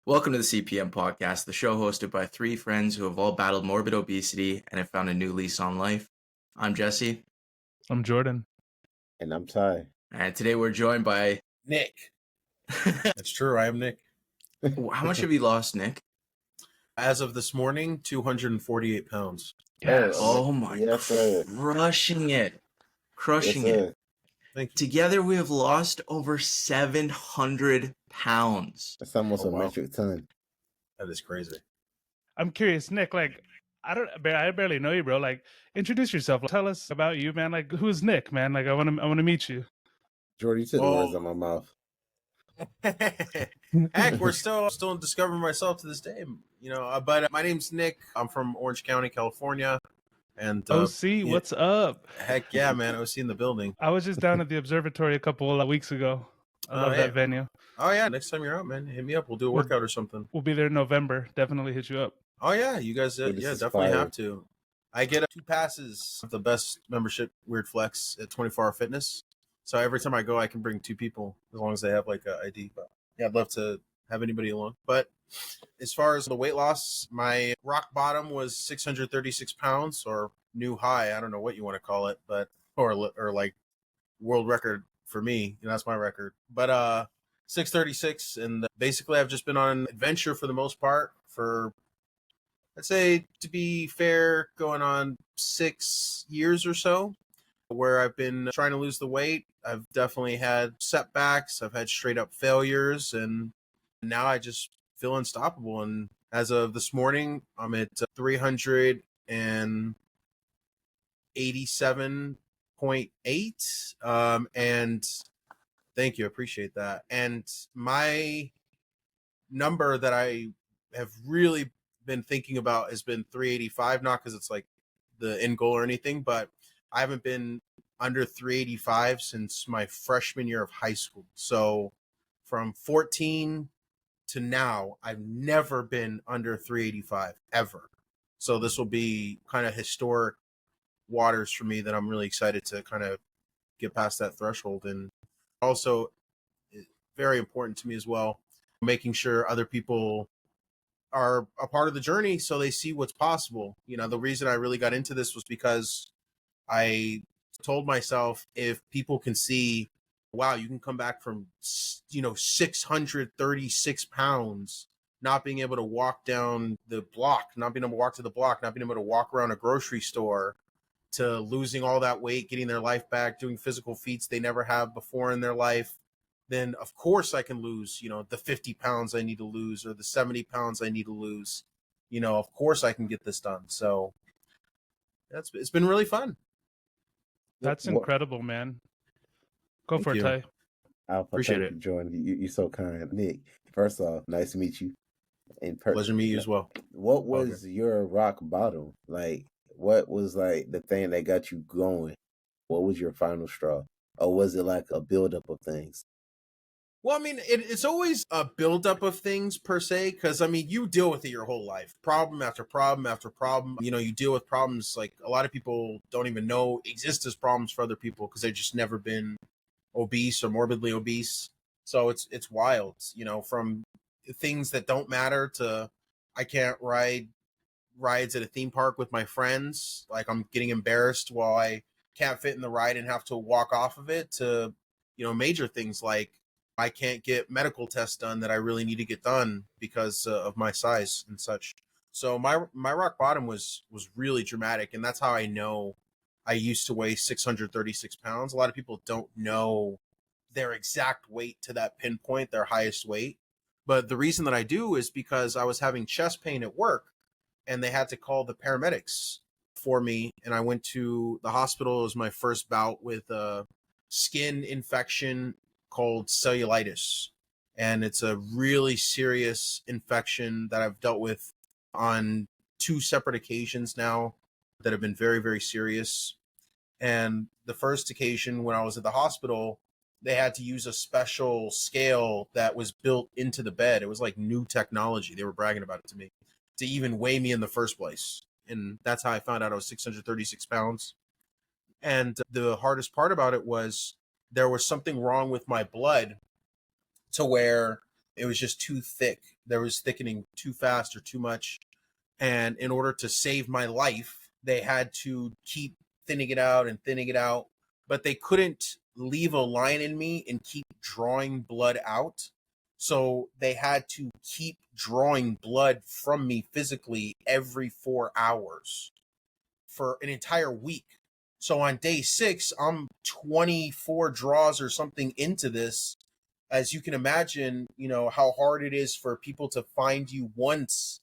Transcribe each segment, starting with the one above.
Welcome to the CPM Podcast, the show hosted by three friends who have all battled morbid obesity and have found a new lease on life. I'm Jesse. I'm Jordan. And I'm Ty. And today we're joined by Nick. That's true. I am Nick. How much have you lost, Nick? As of this morning, 248 pounds. Yes. Oh my, Yes, sir. crushing it. Crushing Yes, it. sir. Thank you. Together we have lost over 700 pounds. That's almost Oh, a wow. metric ton. That is crazy. I'm curious, Nick. Like, I barely know you, bro. Like, introduce yourself. Tell us about you, man. Like, who's Nick, man? Like, I want to meet you. Jordy, you took the Oh. words out of my mouth. Heck, we're still discovering myself to this day. But my name's Nick. I'm from Orange County, California. And OC, what's up? heck yeah, man. OC in the building. I was just down at the observatory a couple of weeks ago. I love yeah. that venue. Oh yeah, next time you're out, man, hit me up. We'll do a workout or something. We'll be there in November. Definitely hit you up. Oh yeah, you guys, Dude, this yeah, is definitely fire. have to. I get 2 passes, the best membership Weird Flex at 24 Hour Fitness. So every time I go, I can bring 2 people as long as they have like an ID. But yeah, I'd love to have anybody along. But as far as the weight loss, my rock bottom was 636 pounds, or new high. I don't know what you want to call it, but or like world record for me. That's my record. But 636, and basically I've just been on an adventure for the most part for, I'd say, to be fair, going on 6 years or so, where I've been trying to lose the weight. I've definitely had setbacks. I've had straight up failures, and now I just feel unstoppable. And as of this morning, I'm at 387.8. And thank you. Appreciate that. And my number that I have really been thinking about has been 385, not because it's like the end goal or anything, but I haven't been under 385 since my freshman year of high school. So from 14 to now, I've never been under 385 ever. So this will be kind of historic waters for me that I'm really excited to kind of get past that threshold. And also very important to me as well, making sure other people are a part of the journey so they see what's possible. The reason I really got into this was because I told myself, if people can see, wow, you can come back from 636 pounds, not being able to walk down the block, not being able to walk to the block, not being able to walk around a grocery store, to losing all that weight, getting their life back, doing physical feats they never have before in their life, then of course I can lose, the 50 pounds I need to lose, or the 70 pounds I need to lose. Of course I can get this done. So it's been really fun. That's incredible, man. Go Thank for you. it, Ty. Alpha, Appreciate thank it. you, Jordan. You're so kind. Nick, first off, nice to meet you. Pleasure to meet you as well. What was your rock bottom? Like, what was like the thing that got you going? What was your final straw? Or was it like a buildup of things? Well, I mean, it's always a buildup of things per se, because, I mean, you deal with it your whole life. Problem after problem after problem. You deal with problems like a lot of people don't even know exist as problems for other people because they've just never been obese or morbidly obese. So it's wild, from things that don't matter to I can't ride rides at a theme park with my friends. Like, I'm getting embarrassed while I can't fit in the ride and have to walk off of it, to, major things like I can't get medical tests done that I really need to get done because of my size and such. So my rock bottom was really dramatic, and that's how I know I used to weigh 636 pounds. A lot of people don't know their exact weight to that pinpoint, their highest weight. But the reason that I do is because I was having chest pain at work, and they had to call the paramedics for me. And I went to the hospital. It was my first bout with a skin infection called cellulitis. And it's a really serious infection that I've dealt with on 2 separate occasions now that have been very, very serious. And the first occasion, when I was at the hospital, they had to use a special scale that was built into the bed. It was like new technology. They were bragging about it to me, to even weigh me in the first place. And that's how I found out I was 636 pounds. And the hardest part about it was there was something wrong with my blood, to where It was just too thick. There was thickening too fast or too much. And in order to save my life, they had to keep thinning it out and thinning it out. But they couldn't leave a line in me and keep drawing blood out. So they had to keep drawing blood from me physically every 4 hours for an entire week. So on day 6, I'm 24 draws or something into this. As you can imagine, how hard it is for people to find you once,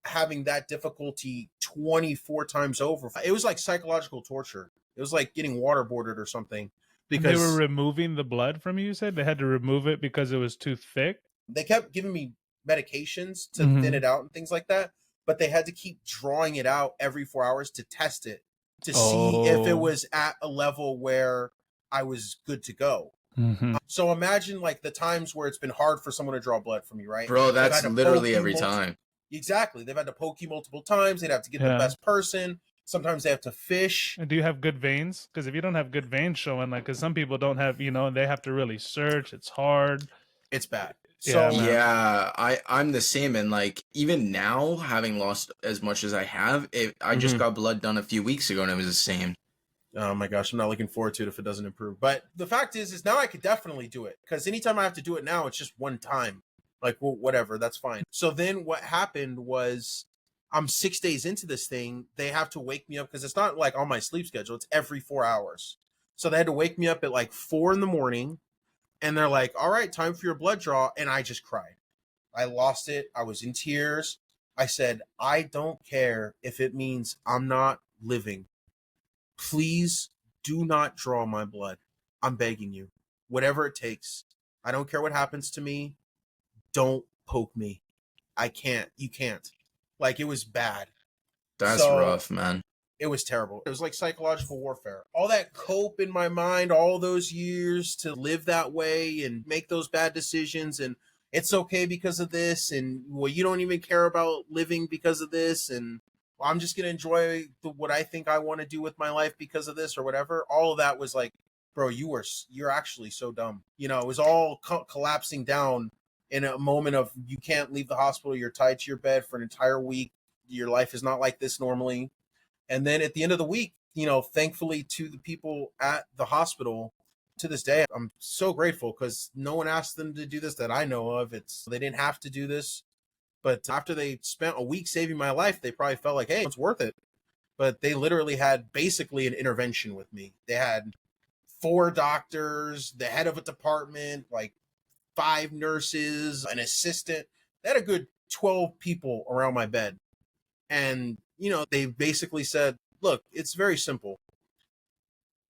having that difficulty 24 times over. It was like psychological torture. It was like getting waterboarded or something. And Because they were removing the blood from you said? They had to remove it because it was too thick? they kept giving me medications to Mhm. thin it out and things like that, but they had to keep drawing it out every 4 hours to test it, to see if it Oh. was at a level where I was good to go. Mhm. So imagine like the times where it's been hard for someone to draw blood from you, right? Bro, They've that's had to literally poke you every time. Exactly. They've had to poke you multiple times. They'd have to get the Yeah. best person. Sometimes they have to fish. And do you have good veins? Because if you don't have good veins showing, like, because some people don't have, they have to really search. It's hard. It's bad. Yeah, So man. Yeah, I'm the same, and like even now, having lost as much as I have, I just Mhm. got blood done a few weeks ago, and it was the same. oh my gosh, I'm not looking forward to it if it doesn't improve. But the fact is now I could definitely do it, because anytime I have to do it now, it's just one time. Like, well, whatever, that's fine. So then what happened was I'm 6 days into this thing. They have to wake me up because it's not like on my sleep schedule. It's every 4 hours. So they had to wake me up at like 4 a.m. and they're like, all right, time for your blood draw. And I just cried. I lost it. I was in tears. I said, I don't care if it means I'm not living. Please do not draw my blood. I'm begging you. Whatever it takes. I don't care what happens to me. Don't poke me. I can't. You can't. Like, it was bad. That's So, rough, man. It was terrible. It was like psychological warfare. All that cope in my mind, all those years to live that way and make those bad decisions, and it's okay because of this, and well, you don't even care about living because of this, and I'm just gonna enjoy what I think I want to do with my life because of this or whatever. All of that was like, bro, you're actually so dumb. It was all collapsing down in a moment of you can't leave the hospital. You're tied to your bed for an entire week. Your life is not like this normally. And then at the end of the week, thankfully to the people at the hospital, to this day, I'm so grateful because no one asked them to do this that I know of. They didn't have to do this. But after they spent a week saving my life, they probably felt like, hey, it's worth it. But they literally had basically an intervention with me. They had 4 doctors, the head of a department, like 5 nurses, an assistant. They had a good 12 people around my bed. And, they basically said, look, it's very simple.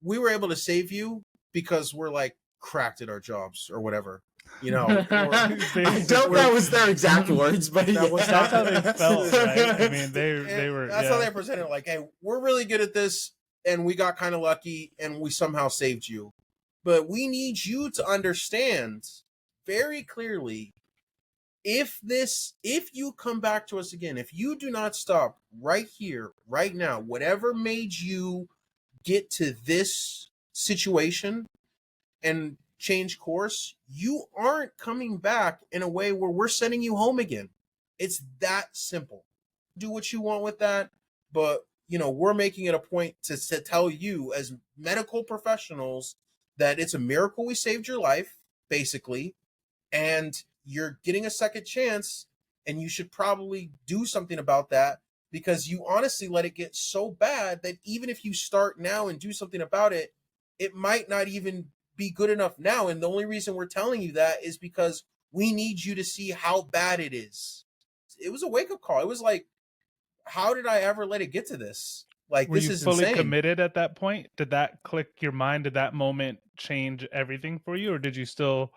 We were able to save you because we're like cracked at our jobs or whatever. I doubt that was their exact words, but That That's how they felt, right? I mean, they were. That's yeah. how they presented it. Like, hey, we're really good at this, and we got kind of lucky, and we somehow saved you. But we need you to understand very clearly, if you come back to us again, if you do not stop right here, right now, whatever made you get to this situation and change course, you aren't coming back in a way where we're sending you home again. It's that simple. Do what you want with that, but we're making it a point to tell you as medical professionals that it's a miracle we saved your life, basically, and you're getting a second chance, and you should probably do something about that, because you honestly let it get so bad that even if you start now and do something about it, it might not even be good enough now. And the only reason we're telling you that is because we need you to see how bad it is. It was a wake-up call. It was like, how did I ever let it get to this? Like, Were this you is fully insane. committed at that point? Did that click your mind? Did that moment change everything for you, or did you still,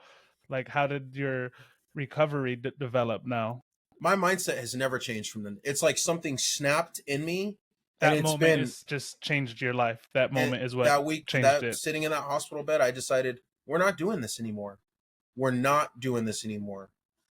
like, how did your recovery develop now? My mindset has never changed from then. It's like something snapped in me, and That it's moment been is just changed your life. That moment is what that week, changed that it. sitting in that hospital bed, I decided we're not doing this anymore. We're not doing this anymore.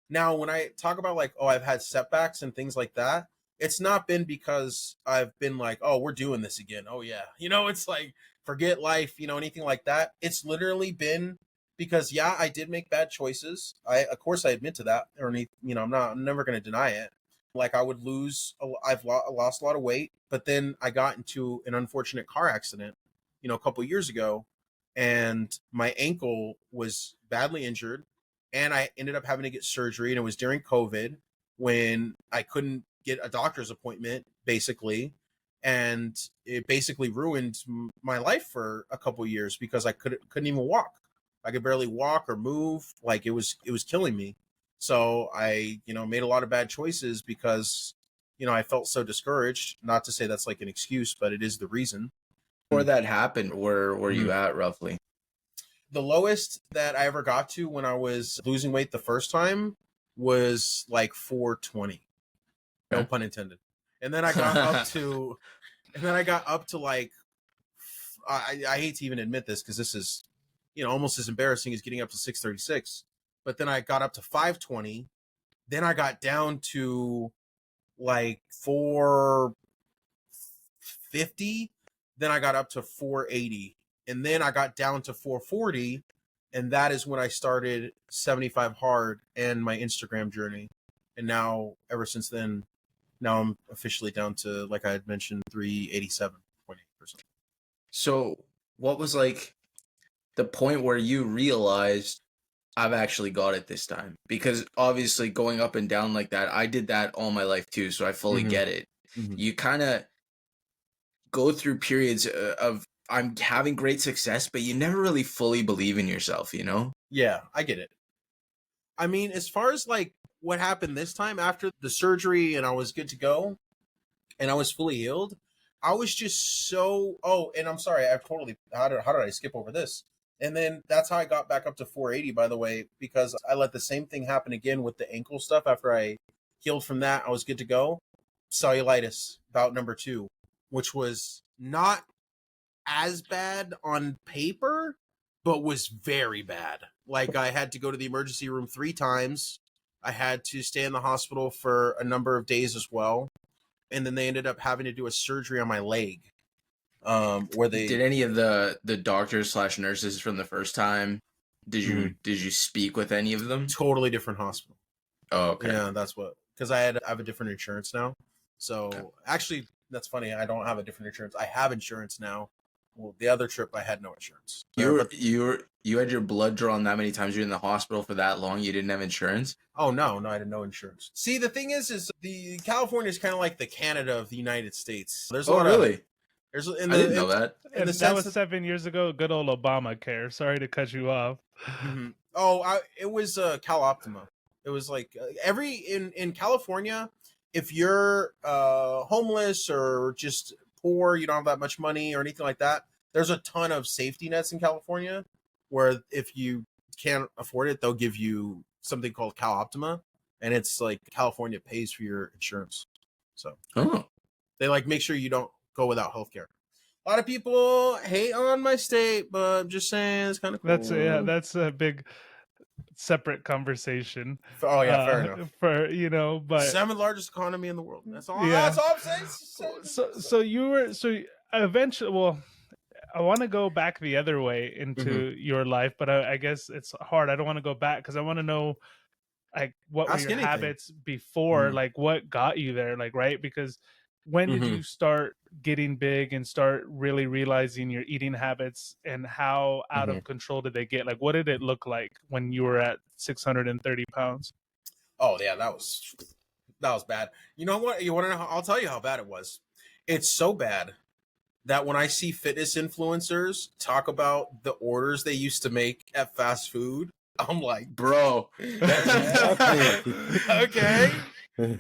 Now, when I talk about like, oh, I've had setbacks and things like that, it's not been because I've been like, oh, we're doing this again. Oh yeah. It's like, forget life, anything like that. It's literally been because yeah, I did make bad choices. Of course I admit to that, or I'm never going to deny it. Like I would lost a lot of weight, but then I got into an unfortunate car accident, a couple years ago, and my ankle was badly injured, and I ended up having to get surgery, and it was during COVID when I couldn't get a doctor's appointment, basically, and it basically ruined my life for a couple years because I couldn't even walk. I could barely walk or move. Like it was killing me. So I, made a lot of bad choices because, I felt so discouraged. Not to say that's like an excuse, but it is the reason. Before that happened, where were you at roughly? The lowest that I ever got to when I was losing weight the first time was like 420. No pun intended. And then I got up to like, I hate to even admit this because this is, almost as embarrassing as getting up to 636. But then I got up to 520. Then I got down to like 450. Then I got up to 480. And then I got down to 440. And that is when I started 75 Hard and my Instagram journey. And now, ever since then, now I'm officially down to, like I had mentioned, 387.8%. So what was like the point where you realized I've actually got it this time? Because obviously going up and down like that, I did that all my life too, so I fully get it. You kind of go through periods of I'm having great success, but you never really fully believe in yourself, Yeah, I get it. I mean, as far as like what happened this time after the surgery and I was good to go and I was fully healed, I was just and I'm sorry, how did I skip over this? And then that's how I got back up to 480, by the way, because I let the same thing happen again with the ankle stuff. After I healed from that, I was good to go. Cellulitis, bout number 2, which was not as bad on paper, but was very bad. Like I had to go to the emergency room 3 times. I had to stay in the hospital for a number of days as well. And then they ended up having to do a surgery on my leg. Where they did any of the doctors / nurses from the first time, did you speak with any of them? Totally different hospital. Oh, okay. Yeah, that's because I have a different insurance now. So actually, that's funny. I don't have a different insurance. I have insurance now. Well, the other trip I had no insurance. You had your blood drawn that many times. You're in the hospital for that long. You didn't have insurance? Oh no, I had no insurance. See, the thing is the California is kind of like the Canada of the United States. There's a lot really? I didn't know that. And that was 7 years ago. Good old Obamacare. Sorry to cut you off. It was Cal Optima. It was like in California, if you're homeless or just poor, you don't have that much money or anything like that, there's a ton of safety nets in California where if you can't afford it, they'll give you something called Cal Optima, and it's like California pays for your insurance. So they like make sure you don't go without healthcare. A lot of people hate on my state, but I'm just saying it's kind of cool. That's a big separate conversation. Oh yeah, fair enough. But 7th largest economy in the world. That's all. Yeah. That's all I'm saying. So eventually. Well, I want to go back the other way into your life, but I guess it's hard. I don't want to go back because I want to know, like, what were your habits before? Like, what got you there? Like, right? Because when did you start getting big and start really realizing your eating habits, and how out of control did they get? Like, what did it look like when you were at 630 pounds? Oh yeah, that was bad. You know what? You want to know? I'll tell you how bad it was. It's so bad that when I see fitness influencers talk about the orders they used to make at fast food, I'm like, bro, okay.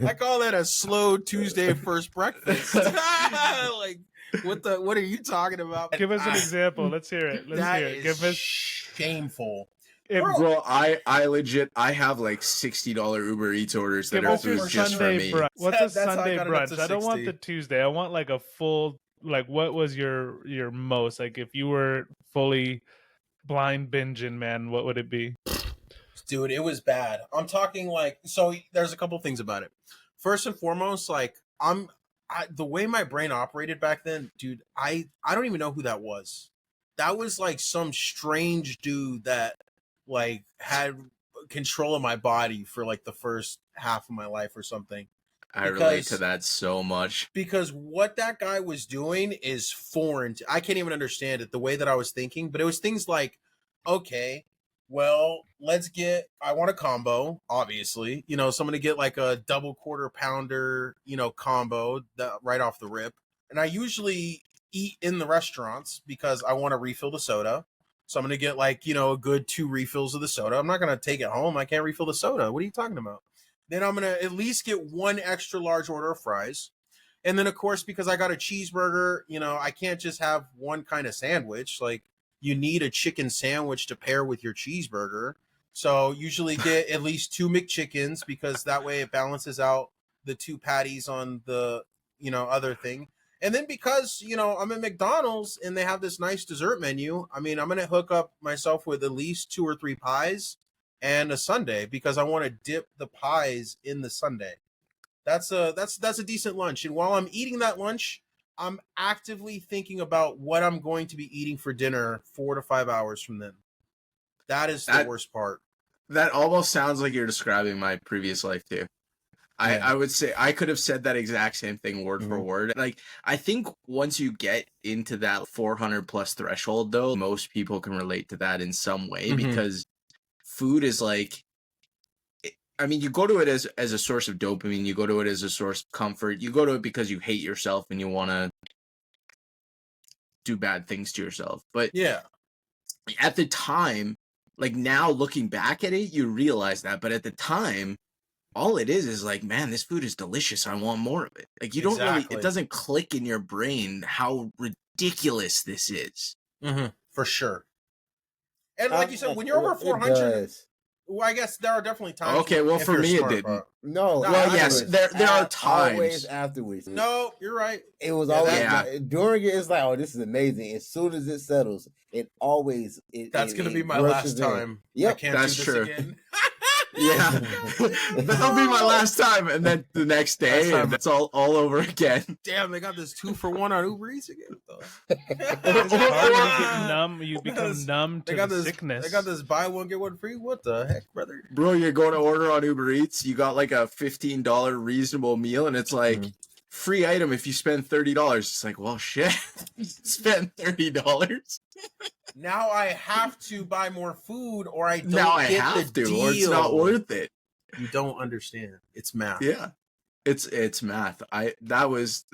I call that a slow Tuesday first breakfast. Like, what are you talking about? Give us an example. Let's hear it. Give us shameful. Bro, I legit have like $60 Uber Eats orders that are food just for me. What's a Sunday brunch? I don't want the Tuesday. I want like a full, like, what was your most, like, if you were fully blind binging, man, what would it be? Dude, it was bad. I'm talking like, so there's a couple things about it. First and foremost, like the way my brain operated back then, dude, I don't even know who that was. That was like some strange dude that like had control of my body for like the first half of my life or something. I relate to that so much. Because what that guy was doing is foreign. I can't even understand it the way that I was thinking, but it was things like, okay, well, I want a combo, obviously. You know, so I'm going to get like a double quarter pounder, you know, combo right off the rip. And I usually eat in the restaurants because I want to refill the soda. So I'm going to get like, you know, a good 2 refills of the soda. I'm not going to take it home. I can't refill the soda. What are you talking about? Then I'm going to at least get 1 extra large order of fries. And then, of course, because I got a cheeseburger, you know, I can't just have one kind of sandwich. Like, you need a chicken sandwich to pair with your cheeseburger. So usually get at least 2 McChickens because that way it balances out the 2 patties on the, you know, other thing. And then because, you know, I'm at McDonald's and they have this nice dessert menu, I mean, I'm going to hook up myself with at least 2 or 3 pies and a sundae because I want to dip the pies in the sundae. That's a decent lunch. And while I'm eating that lunch, I'm actively thinking about what I'm going to be eating for dinner 4 to 5 hours from then. That is the worst part. That almost sounds like you're describing my previous life too. Yeah. I would say I could have said that exact same thing word for word. Like, I think once you get into that 400 plus threshold, though, most people can relate to that in some way because food is like, I mean, you go to it as a source of dopamine. You go to it as a source of comfort. You go to it because you hate yourself and you want to do bad things to yourself. But yeah, at the time, like now looking back at it, you realize that. But at the time, all it is like, man, this food is delicious. I want more of it. Like, you don't really, it doesn't click in your brain how ridiculous this is. For sure. And like you said, when you're over 400, well, I guess there are definitely times. Okay, well, for me, it didn't. No, well, yes, there are times. Always afterwards. No, you're right. It was always during it. It's like, oh, this is amazing. As soon as it settles, it always. That's gonna be my last time. Yep, I can't that's do this true. again. Yeah, that'll be my last time, and then the next day, and it's all over again. Damn, they got this 2-for-1 on Uber Eats again, though. You become numb to the sickness. They got this buy one get one free. What the heck, brother? Bro, you're going to order on Uber Eats. You got like a $15 reasonable meal, and it's like free item if you spend $30. It's like, well, shit, spend $30. Now I have to buy more food, or I don't now get I have the to, deal. or it's not worth it. You don't understand. It's math. Yeah, it's math. That was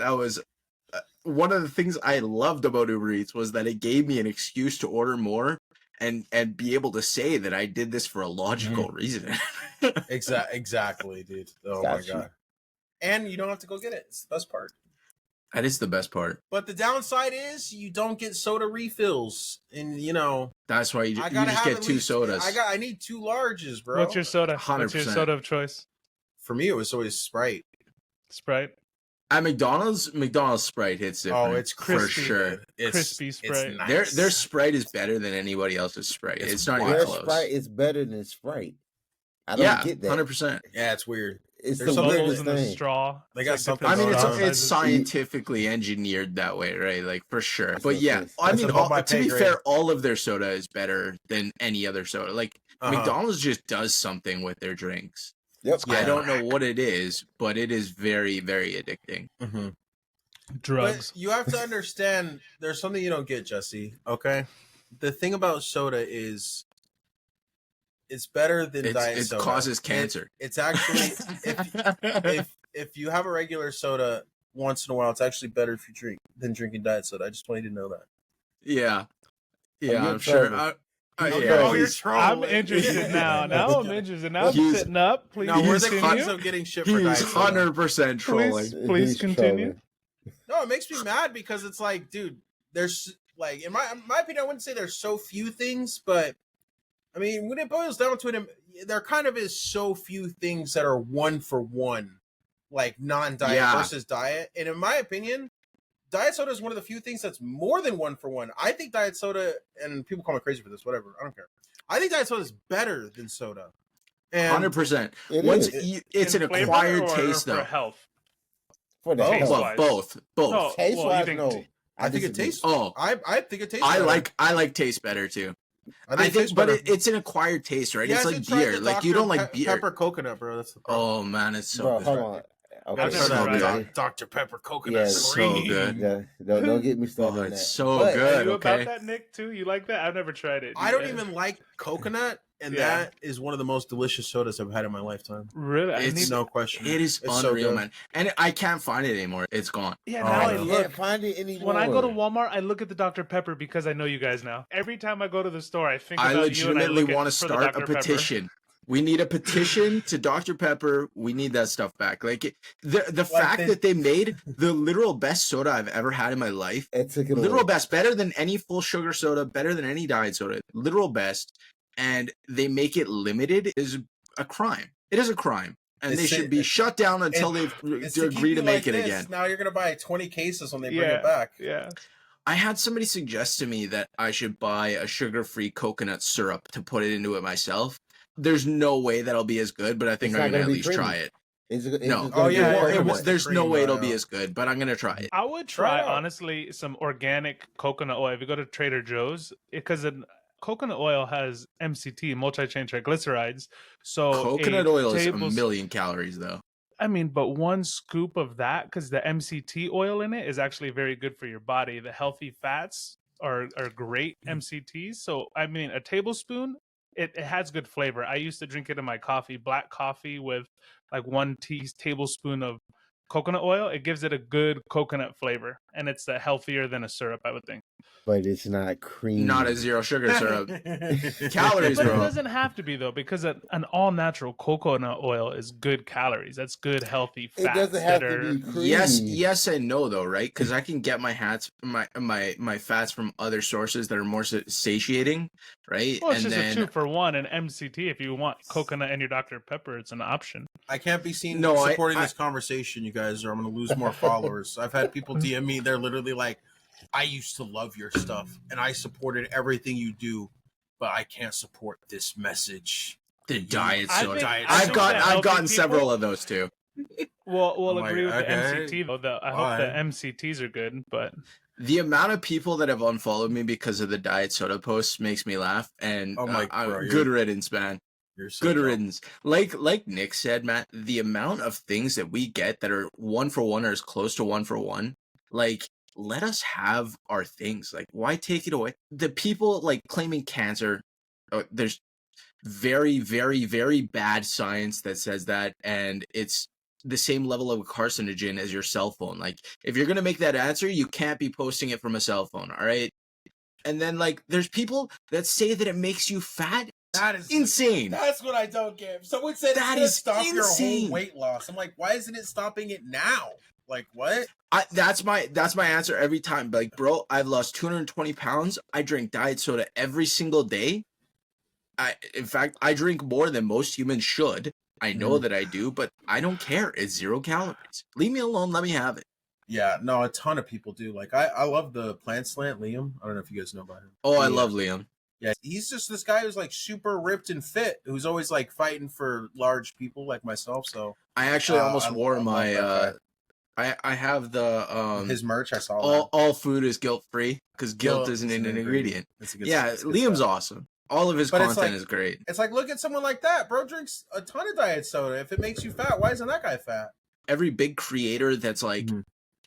one of the things I loved about Uber Eats was that it gave me an excuse to order more and be able to say that I did this for a logical reason. Exactly, dude. Oh my god. And you don't have to go get it. It's the best part. That is the best part. But the downside is you don't get soda refills, and you know that's why you just get 2 sodas. I need 2 larges, bro. What's your soda? 100%. What's your soda of choice? For me, it was always Sprite. Sprite. At McDonald's Sprite hits different. Oh, it's crispy, for sure. It's crispy Sprite. It's nice. Their Sprite is better than anybody else's Sprite. It's not even close. Sprite is better than Sprite. I don't get that. 100%. Yeah, it's weird. It's There's the bubbles in the thing. straw. They got something. I mean, it's scientifically engineered that way, right? Like, for sure. That's but yeah, I mean, to be fair, all of their soda is better than any other soda. Like, McDonald's just does something with their drinks. Yep. I don't know what it is, but it is very, very addicting. Drugs. But you have to understand, there's something you don't get, Jesse. Okay, the thing about soda is, it's better than diet soda. It causes cancer. It's actually if you have a regular soda once in a while, it's actually better if you drink than drinking diet soda. I just want you to know that. Yeah, I'm sure. You're trolling. I'm interested now. Now I'm interested. Now I'm sitting up. Please we're the continue. cons of getting shit for diet He's soda. 100% trolling. Please continue. Trolling. No, it makes me mad because it's like, dude, there's like, in my opinion, I wouldn't say there's so few things, but I mean, when it boils down to it, there kind of is so few things that are 1-for-1, like non-diet versus diet. And in my opinion, diet soda is one of the few things that's more than 1-for-1. I think diet soda, and people call me crazy for this, whatever, I don't care. I think diet soda is better than soda. 100%. It's an acquired taste, though. For health. For the health. Both. Taste-wise, no. I think it tastes. Oh, I think it tastes. I like taste better too. I think, but it's an acquired taste, right? It's like beer. Like you don't like beer. Pepper coconut, bro. That's the problem. Oh man, it's so good. Hold on. Okay, I've never tried that Dr. Pepper coconut. Yeah, so good. Yeah, don't get me started on that. It's so But, good. Are you Okay. about that, Nick? Too? You like that? I've never tried it. I don't even like coconut, and that is one of the most delicious sodas I've had in my lifetime. Really? It's no question. It is unreal, man. And I can't find it anymore. It's gone. Yeah, now I can't find it anymore. When I go to Walmart, I look at the Dr. Pepper because I know you guys now. Every time I go to the store, I think about you and I legitimately want to start a petition. We need a petition to Dr. Pepper. We need that stuff back. Like the fact that they made the literal best soda I've ever had in my life. Literal best, better than any full sugar soda, better than any diet soda. Literal best, and they make it limited is a crime. It is a crime, and they should be shut down until they agree to make it again. Now you're gonna buy 20 cases when they bring it back. Yeah. I had somebody suggest to me that I should buy a sugar-free coconut syrup to put it into it myself. There's no way that'll be as good, but I think I'm gonna at least try it. There's no way it'll be as good, but I'm gonna try it. I would try honestly some organic coconut oil. If you go to Trader Joe's, because coconut oil has MCT, multi-chain triglycerides. So coconut oil is 1 million calories, though. I mean, but one scoop of that, because the MCT oil in it is actually very good for your body. The healthy fats are great MCTs. So I mean, a tablespoon. It has good flavor. I used to drink it in my coffee, black coffee with like 1 tablespoon of coconut oil. It gives it a good coconut flavor, and it's healthier than a syrup, I would think. But it's not cream. Not a zero sugar syrup. Calories, but bro. It doesn't have to be though, because an all natural coconut oil is good calories. That's good, healthy fats. It doesn't have to be creamy. Yes and no though, right? Because I can get my fats from other sources that are more satiating, right? Well, it's just a 2-for-1 and MCT. If you want coconut and your Dr. Pepper, it's an option. I can't be seen supporting this conversation, you guys, or I'm going to lose more followers. I've had people DM me. They're literally like, I used to love your stuff, and I supported everything you do, but I can't support this message. The diet soda. I've gotten several of those too. We'll agree with the MCT though. I hope the MCTs are good, but the amount of people that have unfollowed me because of the diet soda posts makes me laugh. And good riddance, man. Good riddance. Like Nick said, Matt, the amount of things that we get that are 1-for-1 or as close to 1-for-1, like, let us have our things. Like, why take it away? The people like claiming cancer, there's very, very, very bad science that says that, and it's the same level of carcinogen as your cell phone. Like, if you're gonna make that answer, you can't be posting it from a cell phone, all right? And then like, there's people that say that it makes you fat. That is insane. That's what I don't get. Someone said that is stop your whole weight loss. I'm like, why isn't it stopping it now? Like, what? That's my answer every time. Like, bro, I've lost 220 pounds. I drink diet soda every single day. In fact, I drink more than most humans should. I know that I do, but I don't care. It's 0 calories. Leave me alone. Let me have it. Yeah, no, a ton of people do. Like, I love the Plant Slant, Liam. I don't know if you guys know about him. Oh, I love Liam. Yeah, he's just this guy who's like super ripped and fit, who's always like fighting for large people like myself. So I actually almost wore my I have the his merch. I saw all food is guilt free because guilt isn't an ingredient. Liam's awesome. All of his content is great. It's like, look at someone like that, bro. Drinks a ton of diet soda. If it makes you fat, why isn't that guy fat? Every big creator that's like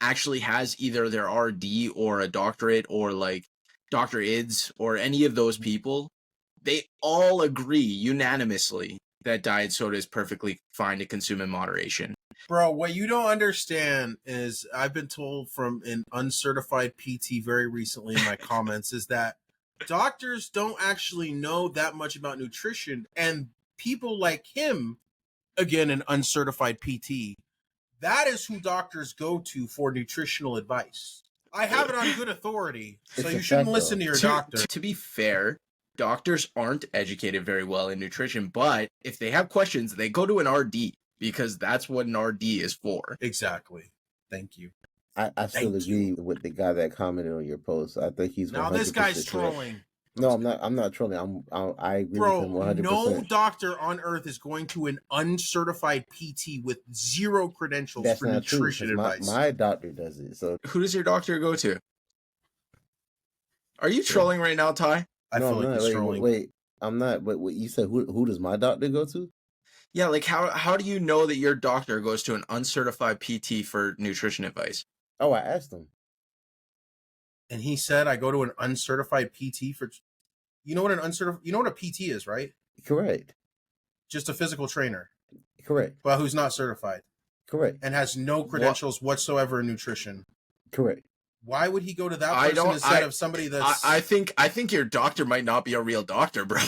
actually has either their RD or a doctorate or like Dr. Ids or any of those people, they all agree unanimously that diet soda is perfectly fine to consume in moderation. Bro, what you don't understand is I've been told from an uncertified PT very recently in my comments is that doctors don't actually know that much about nutrition, and people like him, again, an uncertified PT, that is who doctors go to for nutritional advice. I have it on good authority, so you shouldn't listen to your doctor. To be fair, doctors aren't educated very well in nutrition, but if they have questions, they go to an RD because that's what an RD is for. Exactly. Thank you. I still agree with the guy that commented on your post. I think he's 100% now this guy's trolling. No, I'm not trolling. I agree with him 100%. No doctor on earth is going to an uncertified PT with 0 credentials for nutrition advice. My doctor does it. So who does your doctor go to? Are you trolling right now, Ty? I feel like he's trolling. Wait, I'm not. But what you said? Who does my doctor go to? Yeah, like how do you know that your doctor goes to an uncertified PT for nutrition advice? Oh, I asked him. And he said, I go to an uncertified PT for, you know what a PT is, right? Correct. Just a physical trainer. Correct. But who's not certified. Correct. And has no credentials whatsoever in nutrition. Correct. Why would he go to that person instead of somebody that's... I think your doctor might not be a real doctor, bro.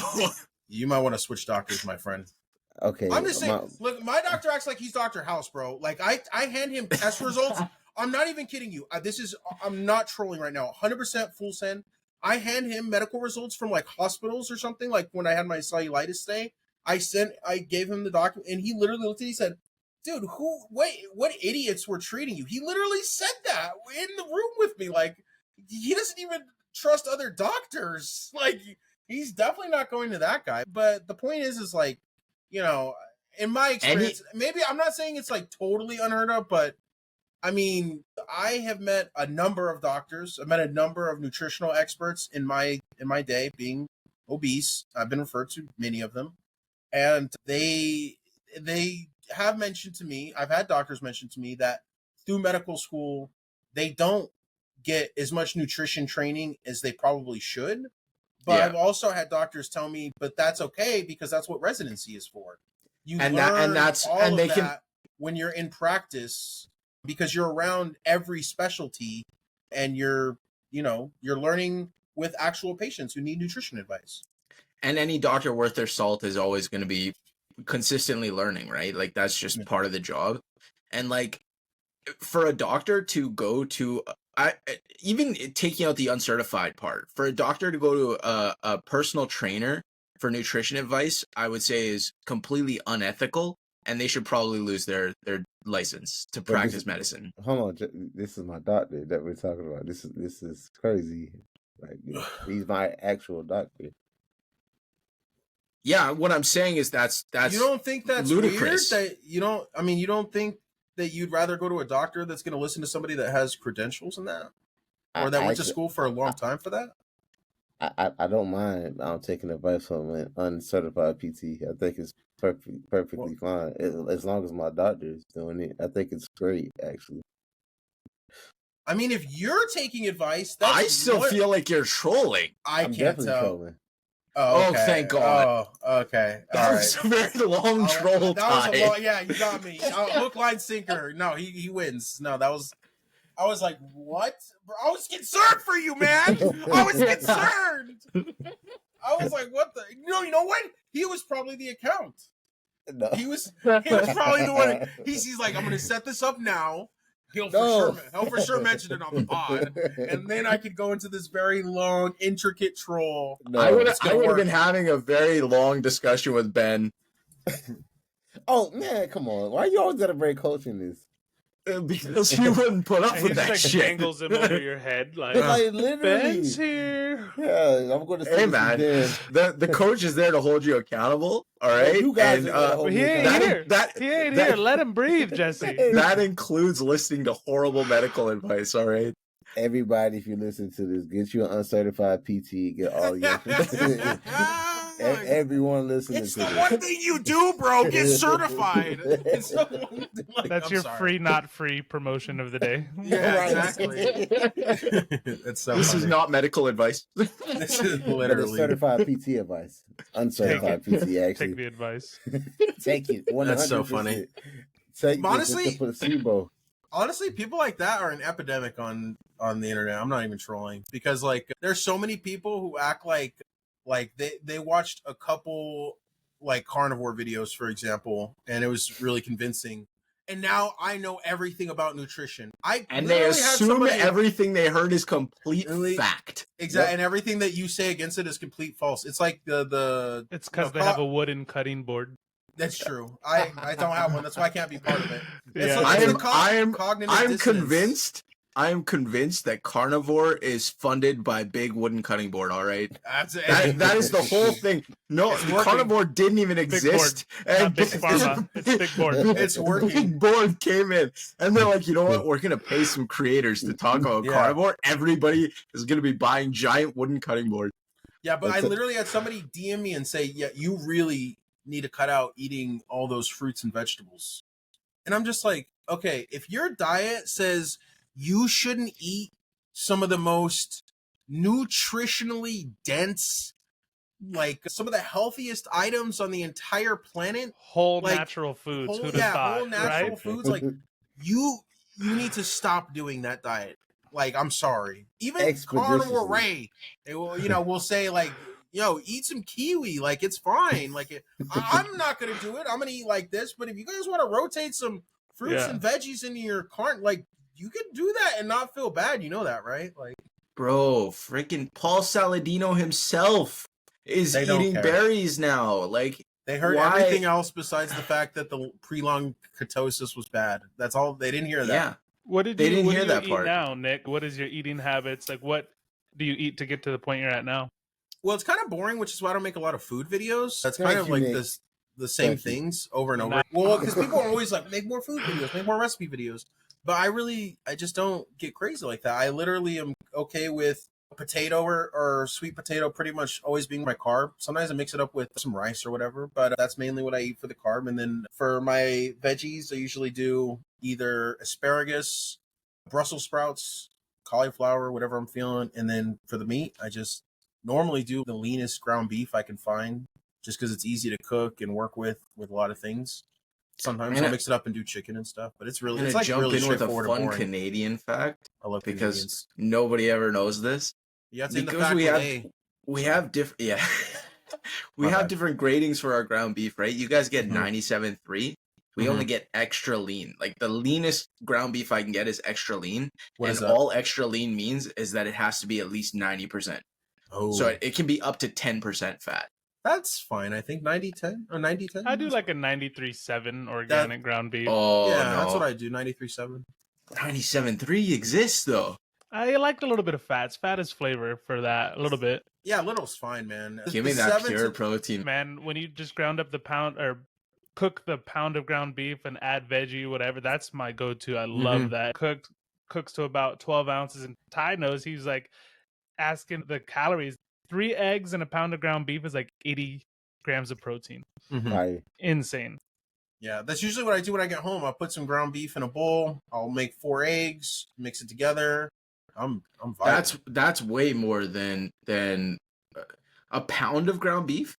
You might want to switch doctors, my friend. Okay. I'm just saying, look, my doctor acts like he's Dr. House, bro. Like, I hand him test results. I'm not even kidding you. I'm not trolling right now. 100% full send. I hand him medical results from like hospitals or something. Like when I had my cellulitis stay, I gave him the document, and he literally looked at it. He said, "Dude, what idiots were treating you?" He literally said that in the room with me. Like, he doesn't even trust other doctors. Like, he's definitely not going to that guy. But the point is like, you know, in my experience, maybe I'm not saying it's like totally unheard of, but I mean, I have met a number of doctors. I've met a number of nutritional experts in my day, being obese. I've been referred to many of them, and they have mentioned to me, I've had doctors mention to me that through medical school, they don't get as much nutrition training as they probably should. But yeah. I've also had doctors tell me, but that's okay because that's what residency is for. You learn all of that when you're in practice, because you're around every specialty and you're learning with actual patients who need nutrition advice. And any doctor worth their salt is always going to be consistently learning, right? Like that's just part of the job. And like for a doctor to go to, even taking out the uncertified part, for a doctor to go to a personal trainer for nutrition advice, I would say is completely unethical. And they should probably lose their license to practice medicine. Hold on, this is my doctor that we're talking about. This is crazy. Like he's my actual doctor. Yeah, what I'm saying is that's you don't think that's ludicrous. Weird? That you don't think that you'd rather go to a doctor that's going to listen to somebody that has credentials in that, or that went to school for a long time for that? I don't mind taking advice from an uncertified PT. I think it's perfectly fine as long as my doctor is doing it. I think it's great, actually. I mean, if you're taking advice, I still feel like you're trolling. I'm can't tell. Trolling. Oh, okay. Thank God. Oh, okay. That was a very long troll time. Yeah, you got me. Hook, line, sinker. No, he wins. No, that was. I was like, what? Bro, I was concerned for you, man. I was concerned. I was like, what the? You know what? He was probably the account. No. He was probably the one. He's like, I'm going to set this up now. He'll for sure mention it on the pod, and then I could go into this very long, intricate troll. No, I would have been having a very long discussion with Ben. Oh man, come on! Why you always gotta break culture in this? Because you wouldn't put up with that shit. Dangles him over your head like literally. Ben's here. Yeah, I'm going to say, hey man, the coach is there to hold you accountable. All right, you guys he ain't here. He ain't here. Let him breathe, Jesse. That includes listening to horrible medical advice. All right. Everybody, if you listen to this, get you an uncertified PT. Get all your everyone listening. It's the one thing you do, bro. Get certified. That's your free, not free promotion of the day. Yeah, exactly. That's so. This is not medical advice. This is literally certified PT advice. Uncertified PT. Actually, take the advice. Take it. 100%. That's so funny. Honestly, people like that are an epidemic on the internet. I'm not even trolling, because like there's so many people who act like they watched a couple like carnivore videos, for example, and it was really convincing. And now I know everything about nutrition. And they assume everything they heard is complete fact. Exactly, yep. And everything that you say against it is complete false. It's like the It's because they have a wooden cutting board. That's true. I don't have one. That's why I can't be part of it. Yeah. I'm convinced that carnivore is funded by big wooden cutting board. All right, that is the whole thing. No, carnivore didn't even exist. And big pharma. It's big board. It's working. Big board came in, and they're like, you know what? We're gonna pay some creators to talk about carnivore. Everybody is gonna be buying giant wooden cutting board. Yeah, but I literally had somebody DM me and say, yeah, you really need to cut out eating all those fruits and vegetables. And I'm just like, okay, if your diet says you shouldn't eat some of the most nutritionally dense, like some of the healthiest items on the entire planet, whole like, natural foods, who'd have thought, whole natural right? foods, like you need to stop doing that diet. Like, I'm sorry. Even Carnivore Ray, they will, will say like, eat some kiwi. Like, it's fine. Like, I'm not going to do it. I'm going to eat like this. But if you guys want to rotate some fruits and veggies into your carn, like, you can do that and not feel bad. You know that, right? Like, bro, freaking Paul Saladino himself is eating berries now. Like, they heard everything else besides the fact that the pre-long ketosis was bad. That's all. They didn't hear that. Yeah. What did you eat now, Nick? What is your eating habits? Like, what do you eat to get to the point you're at now? Well, it's kind of boring, which is why I don't make a lot of food videos. That's kind of like the same things over and over. Well, because people are always like, make more food videos, make more recipe videos. But I just don't get crazy like that. I literally am okay with potato or sweet potato pretty much always being my carb. Sometimes I mix it up with some rice or whatever, but that's mainly what I eat for the carb. And then for my veggies, I usually do either asparagus, Brussels sprouts, cauliflower, whatever I'm feeling. And then for the meat, I just normally do the leanest ground beef I can find, just because it's easy to cook and work with a lot of things. Sometimes I'll mix it up and do chicken and stuff, but it's really, it's like jump really in with a fun and Canadian fact. I love because Canadians. Nobody ever knows this. Yeah, because we have different have different gradings for our ground beef, right? You guys get 97.3. We only get extra lean. Like, the leanest ground beef I can get is extra lean. All extra lean means is that it has to be at least 90%. Oh. So it can be up to 10% fat. That's fine. I think 90-10 or 90-10. I do like a 93.7 organic ground beef. Oh, yeah, no. That's what I do. 93.7. 97.3 exists though. I like a little bit of fats. Fat is flavor for that. A little bit. Yeah, a little's fine, man. Give me that pure protein. Man, when you just ground up the pound or cook the pound of ground beef and add veggie, whatever, that's my go-to. I love that. Cooks to about 12 ounces. And Ty knows, he's like asking the calories. 3 eggs and a pound of ground beef is like 80 grams of protein. Insane. Yeah, that's usually what I do when I get home. I'll put some ground beef in a bowl. I'll make 4 eggs, mix it together. I'm vibing. That's way more than a pound of ground beef.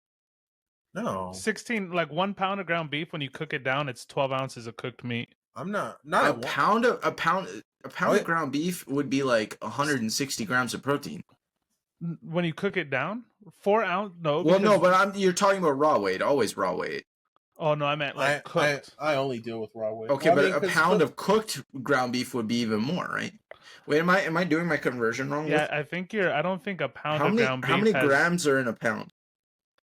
No, 16, like 1 pound of ground beef. When you cook it down, it's 12 ounces of cooked meat. I'm not a pound of ground beef would be like 160 grams of protein. When you cook it down, 4 ounce. No, well, no, but you're talking about raw weight. Always raw weight. Oh no, I meant like cooked. I only deal with raw weight. Okay, but a pound of cooked ground beef would be even more, right? Wait, am I doing my conversion wrong? Yeah, I think you're. I don't think a pound of ground beef. How many grams are in a pound?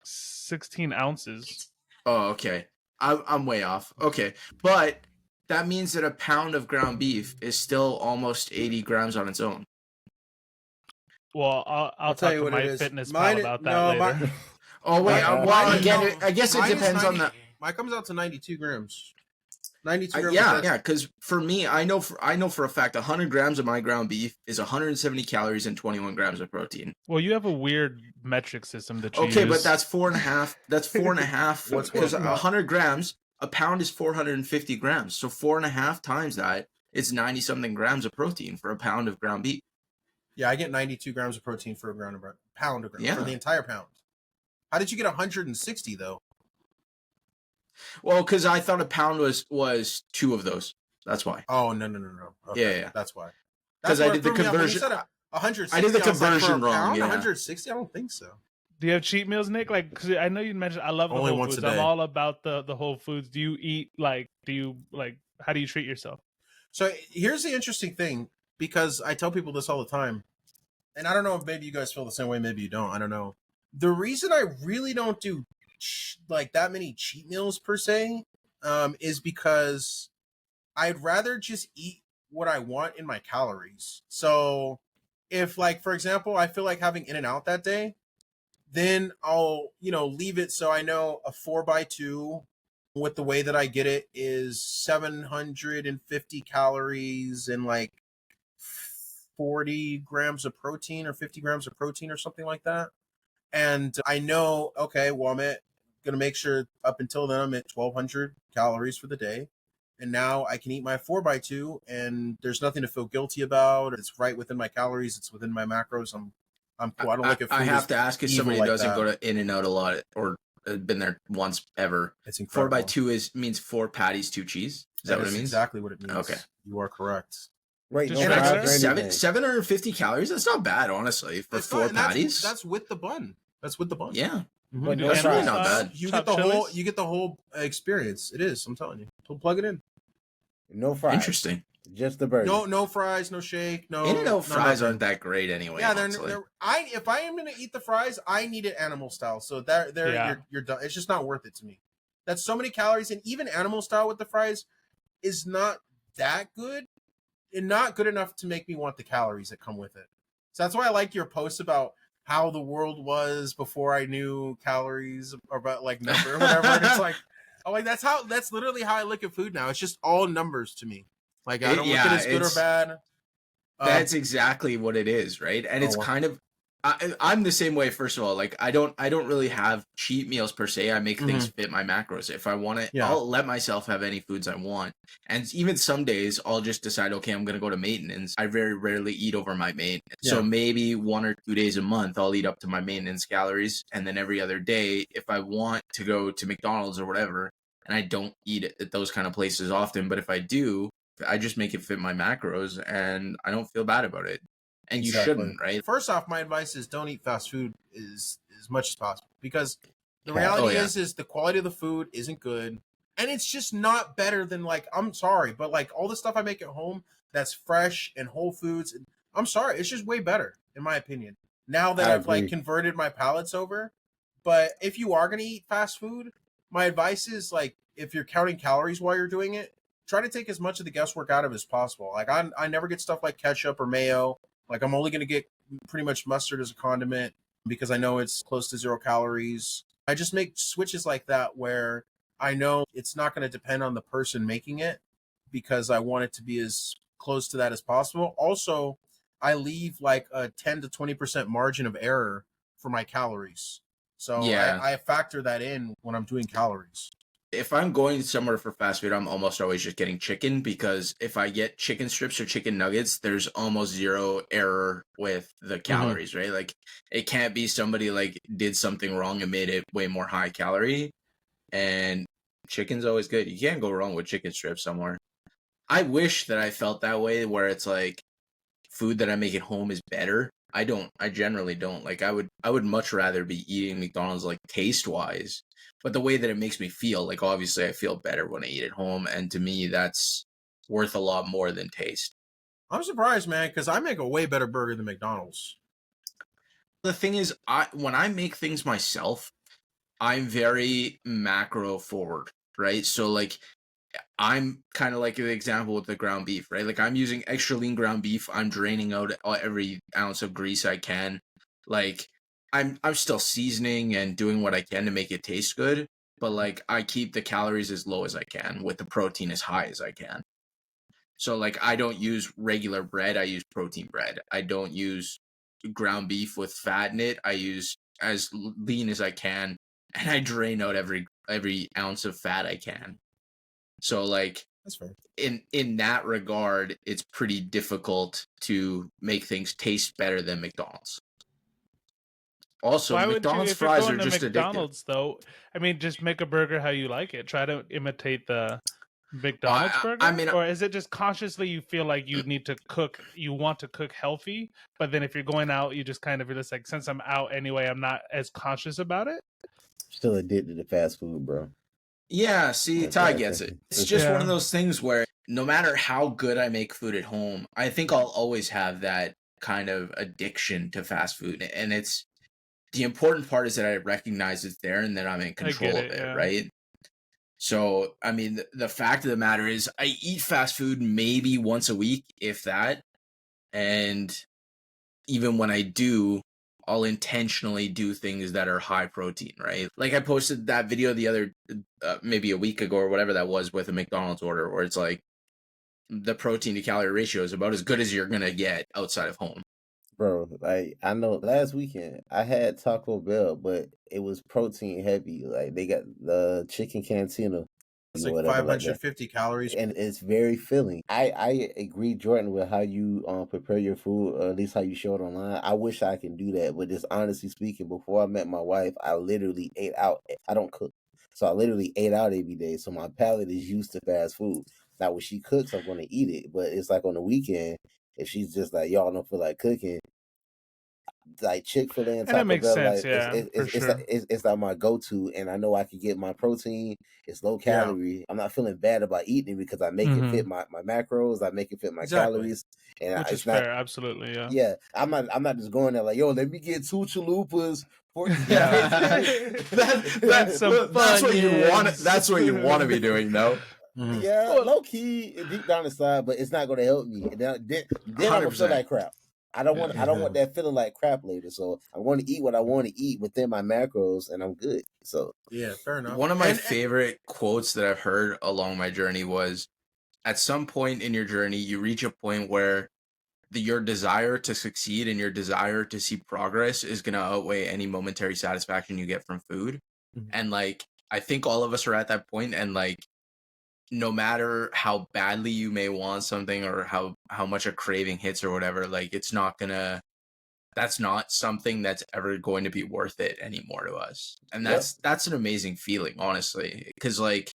16 ounces. Oh, okay. I'm way off. Okay, but that means that a pound of ground beef is still almost 80 grams on its own. Well, I'll talk to my fitness pal about that later. Oh wait, I guess it depends on the. Mine comes out to 92 grams. 92 grams. Yeah, because for me, I know for a fact 100 grams of my ground beef is 170 calories and 21 grams of protein. Well, you have a weird metric system that you use. But that's 4.5. That's 4.5. Because 100 grams, a pound is 450 grams. So 4.5 times that, it's 90 something grams of protein for a pound of ground beef. Yeah, I get 92 grams of protein for a pound of ground for the entire pound. How did you get 160 though? Well, because I thought a pound was 2 of those. That's why. Oh no. Okay, yeah. That's why. Because I did the conversion. 160. I did the conversion wrong. Yeah. 160. I don't think so. Do you have cheat meals, Nick? Like, because I know you mentioned I love the only whole once foods. a day. I'm all about the whole foods. Do you eat like? Do you like? How do you treat yourself? So here's the interesting thing, because I tell people this all the time, and I don't know if maybe you guys feel the same way. Maybe you don't. I don't know. The reason I really don't do like that many cheat meals per se is because I'd rather just eat what I want in my calories. So if, like, for example, I feel like having In-N-Out that day, then I'll, leave it so I know a 4x2 with the way that I get it is 750 calories and like 40 grams of protein or 50 grams of protein or something like that. And I know, okay, well, I'm going to make sure up until then I'm at 1,200 calories for the day. And now I can eat my 4x2 and there's nothing to feel guilty about. It's right within my calories. It's within my macros. I'm cool. I don't look at food. I have to ask, as somebody who doesn't go to In-N-Out a lot or been there once ever. It's incredible. 4x2 means 4 patties, 2 cheese. Is that what it means? Exactly what it means. Okay. You are correct. Right. Just No, regular? 750 calories? That's not bad, honestly, for 4 patties. That's with the bun. That's with the bun. Yeah. But no That's fries. really not bad. You get the whole experience. It is. I'm telling you. So plug it in. No fries. Interesting. Just the burger. No fries, no shake, no. In-N-Out fries aren't that great anyway. Yeah, if I am gonna eat the fries, I need it animal style. So you're done. It's just not worth it to me. That's so many calories, and even animal style with the fries is not that good, and not good enough to make me want the calories that come with it. So that's why I like your post about how the world was before I knew calories, or about like number or whatever. And it's like, I'm like, that's literally how I look at food now. It's just all numbers to me. Like, I don't look at it as good or bad. That's exactly what it is, right? And it's kind of, I'm the same way. First of all, like I don't really have cheat meals per se. I make things fit my macros. If I want it, I'll let myself have any foods I want. And even some days I'll just decide, okay, I'm going to go to maintenance. I very rarely eat over my maintenance. Yeah. So maybe 1 or 2 days a month, I'll eat up to my maintenance calories. And then every other day, if I want to go to McDonald's or whatever, and I don't eat at those kind of places often, but if I do, I just make it fit my macros and I don't feel bad about it. And you shouldn't, right? First off, my advice is don't eat fast food as much as possible, because the reality is the quality of the food isn't good, and it's just not better than, like, I'm sorry, but like all the stuff I make at home that's fresh and whole foods, I'm sorry, it's just way better in my opinion. Now that I've like converted my palates over. But if you are going to eat fast food, my advice is, like, if you're counting calories while you're doing it, try to take as much of the guesswork out of it as possible. Like I never get stuff like ketchup or mayo. Like, I'm only going to get pretty much mustard as a condiment because I know it's close to 0 calories. I just make switches like that where I know it's not going to depend on the person making it, because I want it to be as close to that as possible. Also, I leave like a 10 to 20% margin of error for my calories. So I factor that in when I'm doing calories. If I'm going somewhere for fast food, I'm almost always just getting chicken, because if I get chicken strips or chicken nuggets, there's almost 0 error with the calories, right? Like, it can't be somebody like did something wrong and made it way more high calorie. And chicken's always good. You can't go wrong with chicken strips somewhere. I wish that I felt that way, where it's like food that I make at home is better. I generally don't. Like, I would much rather be eating McDonald's, like, taste wise. But the way that it makes me feel, like, obviously I feel better when I eat at home. And to me, that's worth a lot more than taste. I'm surprised, man, because I make a way better burger than McDonald's. The thing is, when I make things myself, I'm very macro forward, right? So, like, I'm kind of like the example with the ground beef, right? Like, I'm using extra lean ground beef. I'm draining out every ounce of grease I can. Like, I'm still seasoning and doing what I can to make it taste good, but like, I keep the calories as low as I can with the protein as high as I can. So, like, I don't use regular bread. I use protein bread. I don't use ground beef with fat in it. I use as lean as I can, and I drain out every ounce of fat I can. So, like, that's fair. In that regard, it's pretty difficult to make things taste better than McDonald's. Also, McDonald's fries are just McDonald's, addictive. Though, I mean, just make a burger how you like it. Try to imitate the McDonald's burger. I mean, or is it just consciously you feel like you need to cook? You want to cook healthy, but then if you're going out, you just kind of, you're just like, since I'm out anyway, I'm not as conscious about it. Still addicted to fast food, bro. Yeah, see, Ty gets it. It's just one of those things where no matter how good I make food at home, I think I'll always have that kind of addiction to fast food, and it's. The important part is that I recognize it's there and that I'm in control of it, right? So, I mean, the fact of the matter is I eat fast food maybe once a week, if that. And even when I do, I'll intentionally do things that are high protein, right? Like, I posted that video the other, maybe a week ago or whatever that was, with a McDonald's order, where it's like the protein to calorie ratio is about as good as you're going to get outside of home. Bro, like I know last weekend I had Taco Bell, but it was protein heavy. Like they got the chicken cantina. It's like Whatever, 550 calories. And it's very filling. I agree, Jordan, with how you prepare your food, or at least how you show it online. I wish I can do that, but just honestly speaking, before I met my wife, I literally ate out. I don't cook, so I literally ate out every day. So my palate is used to fast food. Now when she cooks, I'm going to eat it, but it's like on the weekend, if she's just like, y'all don't feel like cooking, like Chick-fil-A and Taco makes Bell, sense, like yeah, for sure. it's like my go-to, and I know I can get my protein. It's low calorie. I'm not feeling bad about eating it because I make it fit my macros. I make it fit my calories, and which is not fair, absolutely, yeah. Yeah, I'm not just going there like, yo, let me get 2 chalupas. That's what you want. That's what you want to be doing, though. Yeah, low key, deep down inside, but it's not going to help me. And then I'm gonna feel like crap. I don't want that feeling like crap later. So I want to eat what I want to eat within my macros, and I'm good. So yeah, fair enough. One of my favorite quotes that I've heard along my journey was, at some point in your journey, you reach a point where your desire to succeed and your desire to see progress is going to outweigh any momentary satisfaction you get from food. And like, I think all of us are at that point, and like, no matter how badly you may want something or how much a craving hits or whatever, like that's not something that's ever going to be worth it anymore to us. And that's an amazing feeling, honestly, because like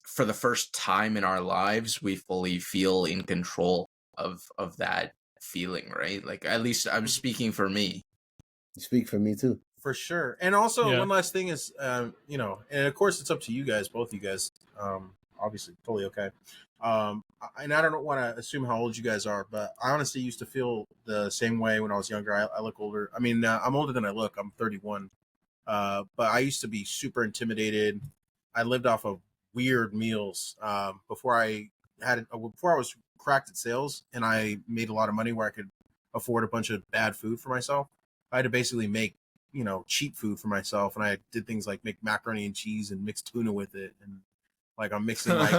for the first time in our lives, we fully feel in control of that feeling, right? Like, at least I'm speaking for me. You speak for me too. For sure. And also one last thing is, and of course it's up to you guys, both you guys, obviously totally okay. And I don't want to assume how old you guys are, but I honestly used to feel the same way when I was younger. I look older. I mean, I'm older than I look. I'm 31. But I used to be super intimidated. I lived off of weird meals before I was cracked at sales and I made a lot of money where I could afford a bunch of bad food for myself. I had to basically make cheap food for myself, and I did things like make macaroni and cheese and mix tuna with it, and like I'm mixing like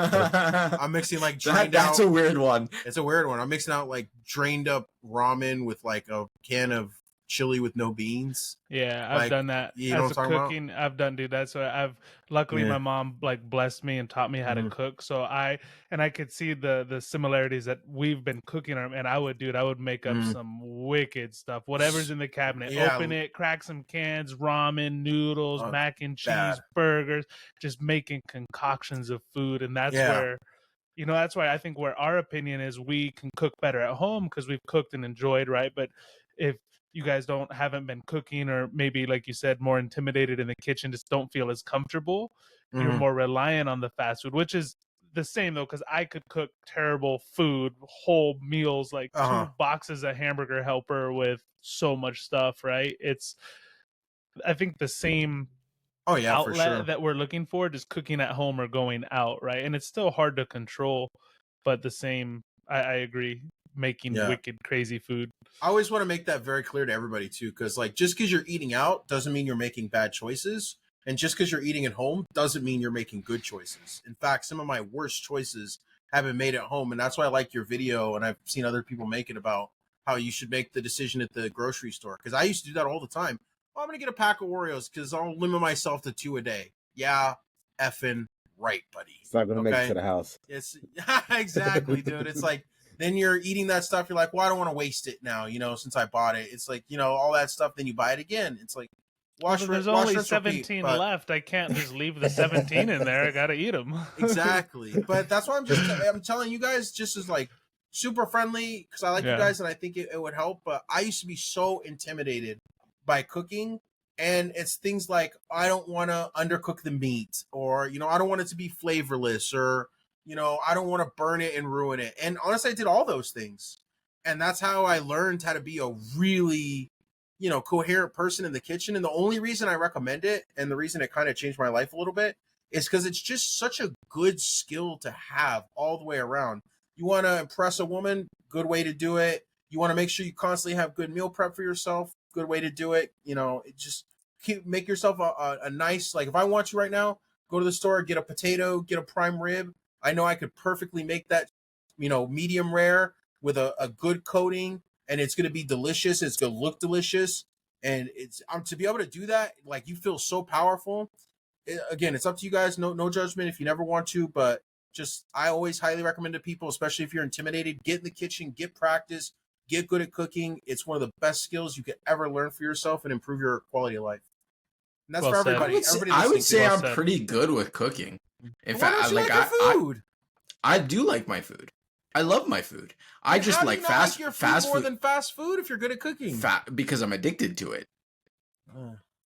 drained That's out. a weird one. It's a weird one. I'm mixing out like drained up ramen with like a can of chili with no beans. Yeah, I've done that. You know as a cooking, I've done that. So luckily my mom like blessed me and taught me how to cook. So I could see the similarities that we've been cooking, and I would make up some wicked stuff. Whatever's in the cabinet, open it, crack some cans, ramen, noodles, mac and cheese, burgers, just making concoctions of food. And that's where that's why I think where our opinion is, we can cook better at home because we've cooked and enjoyed, right? But if you guys haven't been cooking, or maybe like you said, more intimidated in the kitchen, just don't feel as comfortable, you're more reliant on the fast food, which is the same though, because I could cook terrible food, whole meals, like 2 boxes of Hamburger Helper with so much stuff, right? It's, I think, the same outlet for sure. that we're looking for, just cooking at home or going out, right? And it's still hard to control, but the same, I agree, making wicked crazy food. I always want to make that very clear to everybody too, because like just because you're eating out doesn't mean you're making bad choices, and just because you're eating at home doesn't mean you're making good choices. In fact, some of my worst choices have been made at home, and that's why I like your video, and I've seen other people make it about how you should make the decision at the grocery store, because I used to do that all the time. Oh, I'm gonna get a pack of Oreos because I'll limit myself to 2 a day. Yeah, effing right, buddy. It's not gonna make it to the house. It's exactly, dude. It's like, then you're eating that stuff. You're like, well, I don't want to waste it now, since I bought it. It's like, all that stuff. Then you buy it again. It's like, there's only 17 left. I can't just leave the 17 in there. I got to eat them. Exactly. But that's why I'm telling you guys, just as like super friendly, because I like you guys and I think it would help. But I used to be so intimidated by cooking. And it's things like, I don't want to undercook the meat, or, I don't want it to be flavorless, or, I don't want to burn it and ruin it. And honestly, I did all those things. And that's how I learned how to be a really, coherent person in the kitchen. And the only reason I recommend it, and the reason it kind of changed my life a little bit, is because it's just such a good skill to have all the way around. You want to impress a woman, good way to do it. You want to make sure you constantly have good meal prep for yourself, good way to do it. It just make yourself a nice, like if I want you right now, go to the store, get a potato, get a prime rib. I know I could perfectly make that, medium rare with a good coating, and it's going to be delicious. It's going to look delicious. And it's to be able to do that, like you feel so powerful. Again, it's up to you guys. No judgment if you never want to, but just I always highly recommend to people, especially if you're intimidated, get in the kitchen, get practice, get good at cooking. It's one of the best skills you could ever learn for yourself and improve your quality of life. And that's for everybody. I would say I'm pretty good with cooking. In fact, like your food? I do like my food. I love my food. I just like fast food more than fast food if you're good at cooking. Because I'm addicted to it.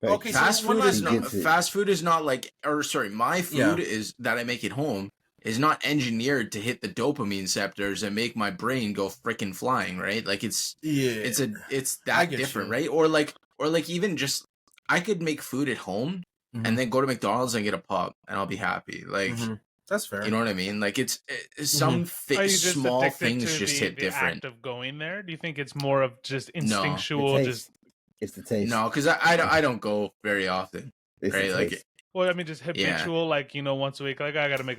Okay, fast food is not like, or sorry, my food is that I make at home is not engineered to hit the dopamine receptors and make my brain go freaking flying, right? Like it's that different, right? Or like even just I could make food at home and then go to McDonald's and get a pop and I'll be happy. Like that's fair. You know what I mean? Like it's some small things just hit different. Act of going there? Do you think it's more of just instinctual? It's the taste. No, because I don't go very often. It's right? Like, well, I mean, just habitual. Like once a week. Like I got to make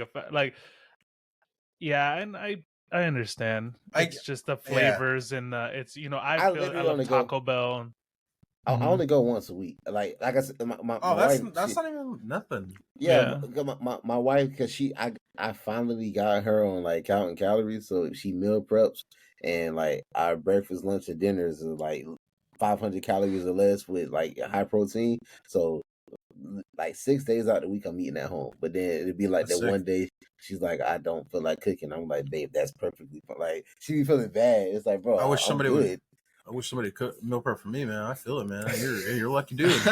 and I understand. It's just the flavors and it's I love Taco Bell. I only go once a week. Like I said, my wife. That's not even nothing. Yeah. My wife, because I finally got her on like counting calories, so she meal preps and like our breakfast, lunch, and dinners are like 500 calories or less with like high protein. So like 6 days out of the week I'm eating at home, but then it'd be like that one day she's like, I don't feel like cooking. I'm like, babe, that's perfectly fine. Like she be feeling bad. It's like, bro, I wish somebody would. I wish somebody could meal prep for me, man. I feel it, man. You're a lucky dude. You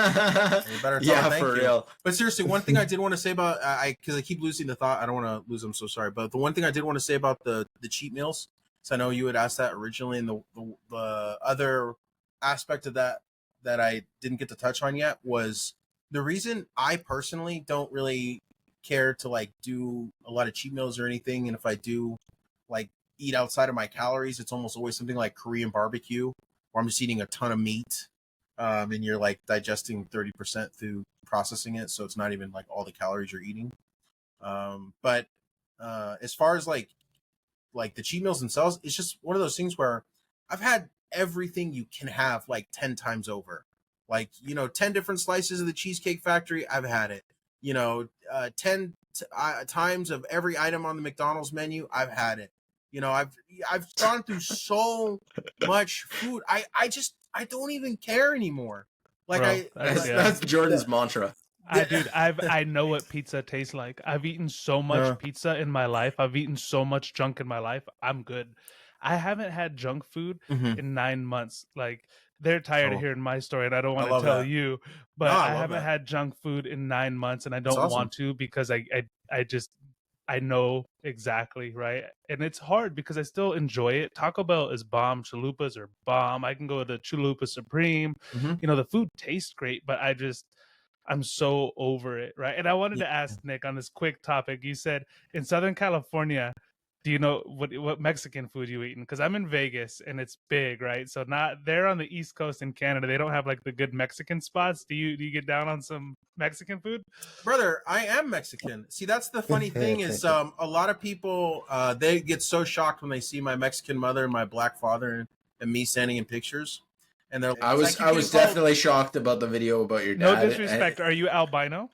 better for real. But seriously, one thing I did want to say about because I keep losing the thought. I don't want to lose. I'm so sorry. But the one thing I did want to say about the cheat meals, so I know you had asked that originally, and the other aspect of that I didn't get to touch on yet was the reason I personally don't really care to like do a lot of cheat meals or anything, and if I do like eat outside of my calories, it's almost always something like Korean barbecue, where I'm just eating a ton of meat, and you're like digesting 30% through processing it, so it's not even like all the calories you're eating. But as far as like the cheat meals themselves, it's just one of those things where I've had everything you can have like 10 times over. Like, 10 different slices of the Cheesecake Factory, I've had it. 10 times of every item on the McDonald's menu, I've had it. I've gone through so much food. I don't even care anymore. Like, bro, that's Jordan's mantra. Dude, I know what pizza tastes like. I've eaten so much pizza in my life. I've eaten so much junk in my life. I'm good. I haven't had junk food in 9 months. Like, they're tired of hearing my story, and I don't want to tell you. But I haven't had junk food in 9 months, and I don't want to because I know exactly, right? And it's hard because I still enjoy it. Taco Bell is bomb. Chalupas are bomb. I can go to Chalupa Supreme. The food tastes great, but I'm so over it, right? And I wanted to ask Nick on this quick topic. You said in Southern California, do you know what Mexican food you eating? Because I'm in Vegas and it's big, right? So they're on the East Coast in Canada. They don't have like the good Mexican spots. Do you get down on some Mexican food? Brother, I am Mexican. See, that's the funny thing is a lot of people they get so shocked when they see my Mexican mother and my black father and me standing in pictures. And they're I was definitely shocked about the video about your dad. No disrespect. Are you albino?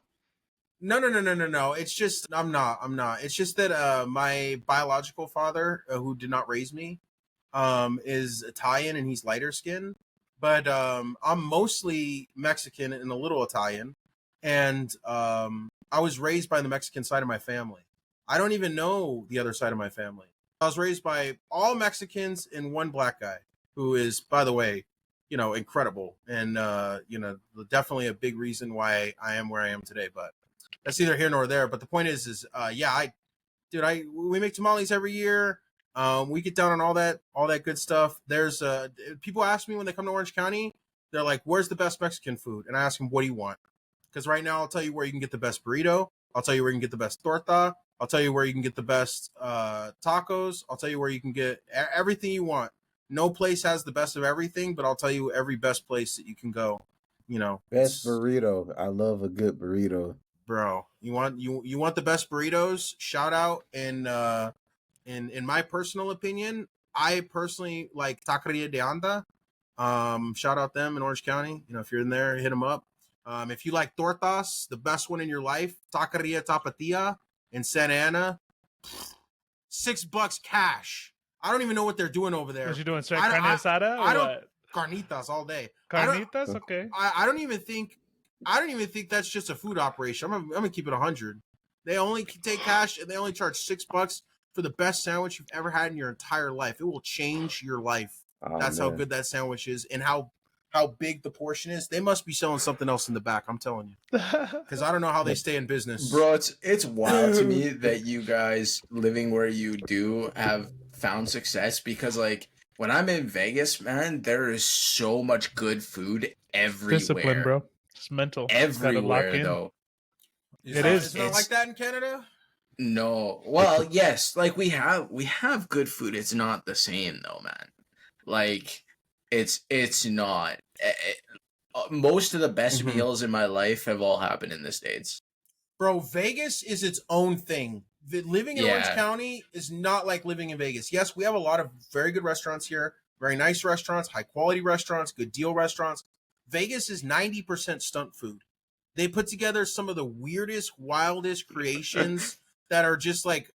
No. It's just I'm not. It's just that my biological father, who did not raise me, is Italian and he's lighter skinned. But I'm mostly Mexican and a little Italian. And I was raised by the Mexican side of my family. I don't even know the other side of my family. I was raised by all Mexicans and one black guy, who is, by the way, incredible. And, definitely a big reason why I am where I am today. But that's neither here nor there. But the point is we make tamales every year. We get down on all that good stuff. There's people ask me when they come to Orange County, they're like, where's the best Mexican food? And I ask them, what do you want? Because right now I'll tell you where you can get the best burrito. I'll tell you where you can get the best torta. I'll tell you where you can get the best tacos. I'll tell you where you can get everything you want. No place has the best of everything, but I'll tell you every best place that you can go. Best burrito. I love a good burrito. Bro, you want the best burritos? Shout out in my personal opinion, I personally like Taqueria de Anda. Shout out them in Orange County. You know, if you're in there, hit them up. If you like tortas, the best one in your life, Taqueria Tapatia in Santa Ana, $6 cash. I don't even know what they're doing over there. What you doing? Straight carne asada or what? Carnitas all day. Carnitas, okay. I don't even think that's just a food operation. I'm gonna keep it 100. They only take cash and they only charge $6 for the best sandwich you've ever had in your entire life. It will change your life. That's how good that sandwich is and how big the portion is. They must be selling something else in the back. I'm telling you, because I don't know how they stay in business, bro. It's wild to me that you guys living where you do have found success, because like when I'm in Vegas, man, there is so much good food everywhere. Discipline, bro. It's mental. Everywhere, though. It's not like that in Canada. No. Well, yes, like we have good food. It's not the same though, man. Like it's not. Most of the best meals in my life have all happened in the States. Bro, Vegas is its own thing. Living in Orange County is not like living in Vegas. Yes, we have a lot of very good restaurants here, very nice restaurants, high quality restaurants, good deal restaurants. Vegas is 90% stunt food. They put together some of the weirdest, wildest creations that are just like,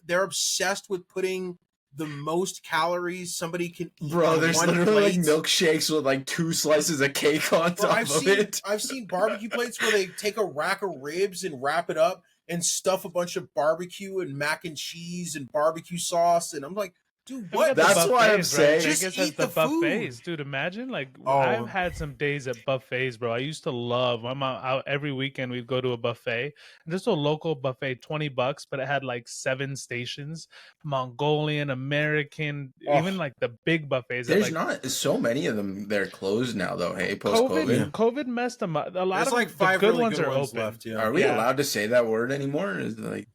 they're obsessed with putting the most calories somebody can eat. Bro, there's literally like milkshakes with like 2 slices of cake on top of it. I've seen barbecue plates where they take a rack of ribs and wrap it up and stuff a bunch of barbecue and mac and cheese and barbecue sauce. And I'm like, dude, what? That's why I'm saying. Vegas has the buffets, dude. Imagine, like, I've had some days at buffets, bro. I used to love. I'm out every weekend. We'd go to a buffet, and just a local buffet, $20, but it had like 7 stations: Mongolian, American, even like the big buffets. There's not so many of them. They're closed now, though. Hey, post COVID, COVID messed them up. A lot There's of like the 5 good really ones good are ones open. left. Yeah. Are we allowed to say that word anymore? Or is it like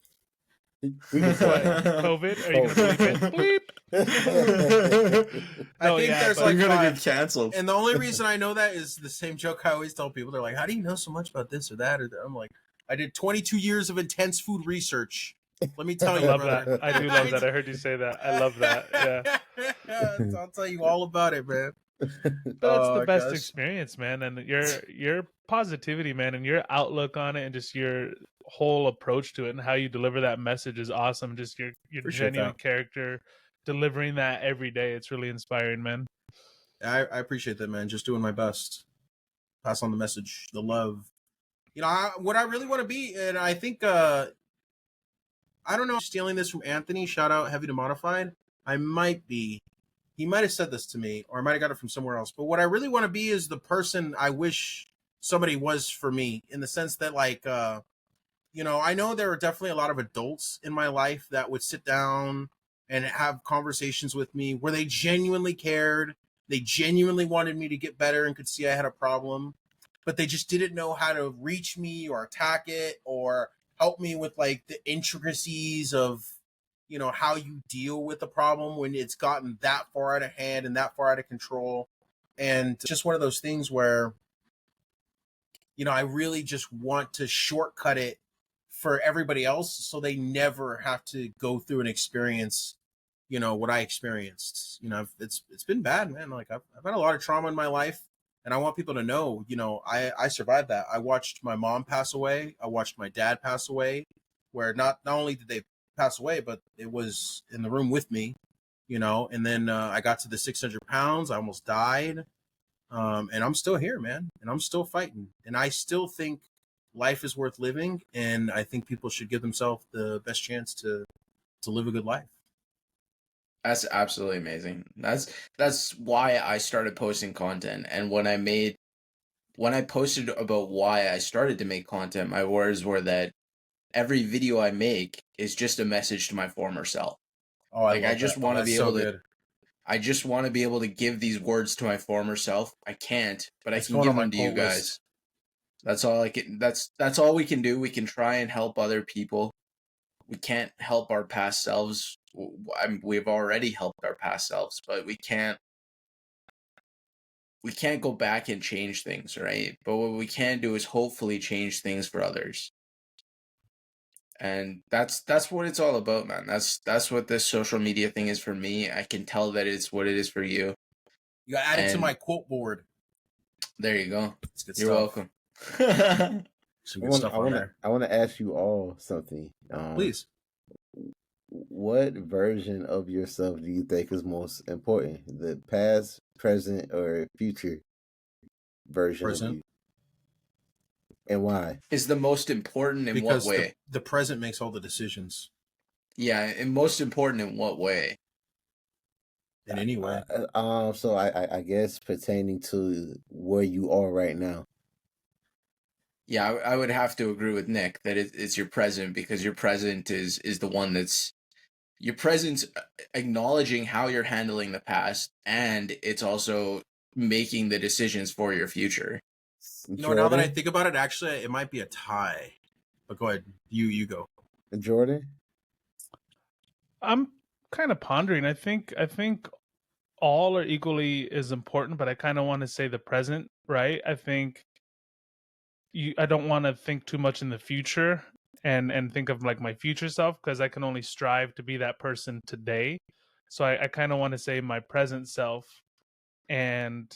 COVID? Are you gonna bleep it? Bleep. I think there's like you're gonna 5. get canceled. And the only reason I know that is the same joke I always tell people. They're like, "How do you know so much about this or that?" Or that? I'm like, "I did 22 years of intense food research. Let me tell you." I love brother. that. I do love that. I heard you say that. I love that. Yeah. I'll tell you all about it, man. But that's the best experience, man. And your positivity, man, and your outlook on it, and just your whole approach to it, and how you deliver that message is awesome. Just your genuine character, delivering that every day. It's really inspiring, man. I appreciate that, man. Just doing my best. Pass on the message, the love. You know, what I really want to be, and I think, I don't know, stealing this from Anthony, shout out Heavy to Modified. I might be. He might have said this to me, or I might have got it from somewhere else. But what I really want to be is the person I wish somebody was for me, in the sense that, like, you know, I know there are definitely a lot of adults in my life that would sit down and have conversations with me where they genuinely cared. They genuinely wanted me to get better and could see I had a problem, but they just didn't know how to reach me or attack it or help me with like the intricacies of, you know, how you deal with the problem when it's gotten that far out of hand and that far out of control. And just one of those things where, you know, I really just want to shortcut it for everybody else so they never have to go through an experience, you know, what I experienced. You know, it's been bad, man. Like I've had a lot of trauma in my life, and I want people to know, you know, I survived that. I watched my mom pass away. I watched my dad pass away, where not only did they pass away, but it was in the room with me, you know. And then I got to the 600 pounds. I almost died. And I'm still here, man. And I'm still fighting. And I still think life is worth living. And I think people should give themselves the best chance to live a good life. That's absolutely amazing. That's why I started posting content. And when I posted about why I started to make content, my words were that every video I make is just a message to my former self. Oh, I just want to be able to. I just want to be able to give these words to my former self. I can't, but I can give them to you guys. That's all I can. That's all we can do. We can try and help other people. We can't help our past selves. We've already helped our past selves, but we can't go back and change things, right? But what we can do is hopefully change things for others. And that's what it's all about, man. That's what this social media thing is for me. I can tell that it's what it is for you. You got added to my quote board. There you go. It's good You're stuff. welcome. Some good stuff on there. I want to ask you all something. Please. What version of yourself do you think is most important? The past, present, or future version of you? And why? Is the most important in Because what way? The present makes all the decisions. Yeah, and most important in what way? In any way. So I guess pertaining to where you are right now. Yeah, I would have to agree with Nick that it's your present, because your present is the one that's your present's acknowledging how you're handling the past, and it's also making the decisions for your future. You know, now that I think about it, actually, it might be a tie. But go ahead, you go. Jordan? I'm kind of pondering. I think all are equally as important, but I kind of want to say the present, right? I think I don't want to think too much in the future and think of like my future self, because I can only strive to be that person today. So I kind of want to say my present self, and